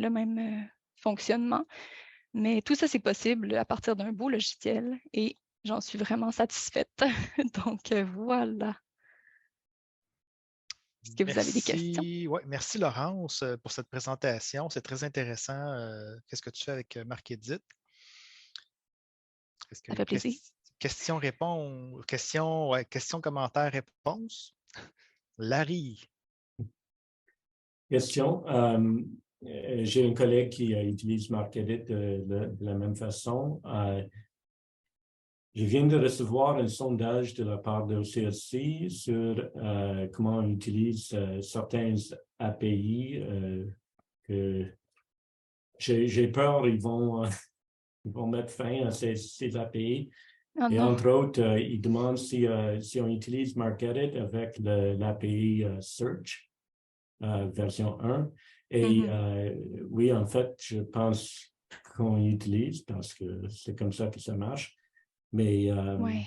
même fonctionnement. Mais tout ça, c'est possible à partir d'un beau logiciel et j'en suis vraiment satisfaite. Donc, voilà. Est-ce que vous avez des questions? Ouais, merci Laurence pour cette présentation. C'est très intéressant. Qu'est-ce que tu fais avec MarcEdit? Ça fait plaisir. Questions, commentaires, réponses? Larry. Question. J'ai un collègue qui utilise MarcEdit de la même façon. Je viens de recevoir un sondage de la part de CLC sur comment on utilise certains API que j'ai peur ils vont mettre fin à ces API. Oh, et non. entre autres, ils demandent si on utilise MarcEdit avec l'API Search version 1. Et oui, en fait, je pense qu'on utilise parce que c'est comme ça que ça marche. Mais Ouais.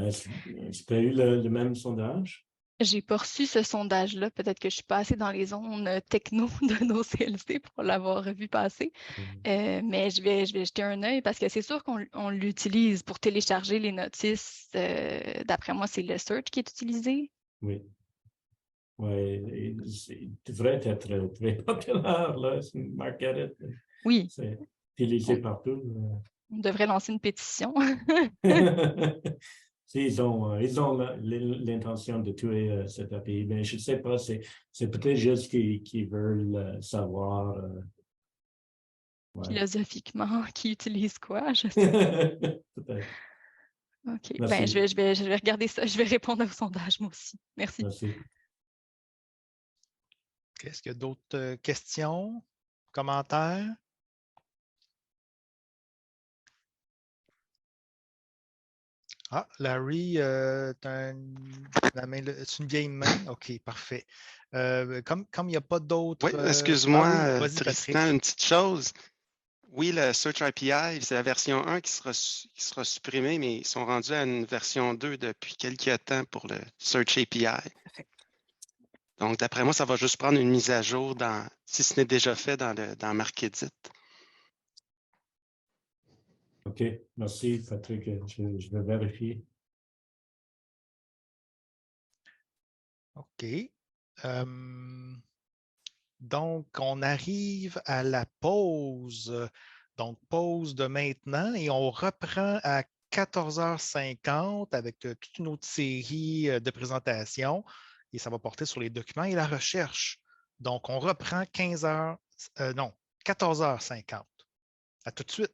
est-ce que tu as eu le même sondage? J'ai pas reçu ce sondage-là. Peut-être que je suis pas assez dans les zones techno de nos CLC pour l'avoir vu passer. Mais je vais jeter un œil parce que c'est sûr qu'on l'utilise pour télécharger les notices. D'après moi, c'est le search qui est utilisé. Oui. Oui, il devrait être très populaire, là, MarcEdit. Oui. C'est utilisé partout. On devrait lancer une pétition. Ils ont l'intention de tuer cette API, mais je ne sais pas, c'est peut-être juste qu'ils veulent savoir. Ouais. Philosophiquement, qui utilise quoi, je sais pas. Peut-être. OK. Merci. Ben, je vais regarder ça. Je vais répondre au sondage, moi aussi. Merci. Merci. Est-ce qu'il y a d'autres questions, commentaires? Ah, Larry, c'est une vieille main. OK, parfait. Comme il n'y a pas d'autres. Oui, excuse-moi, oui, Tristan, une petite chose. Oui, le Search API, c'est la version 1 qui sera supprimée, mais ils sont rendus à une version 2 depuis quelques temps pour le Search API. Donc, d'après moi, ça va juste prendre une mise à jour si ce n'est déjà fait dans MarcEdit. OK, merci Patrick. Je vais vérifier. OK. Donc, on arrive à la pause. Donc, pause de maintenant et on reprend à 14h50 avec toute une autre série de présentations et ça va porter sur les documents et la recherche. Donc, on reprend 14h50. À tout de suite.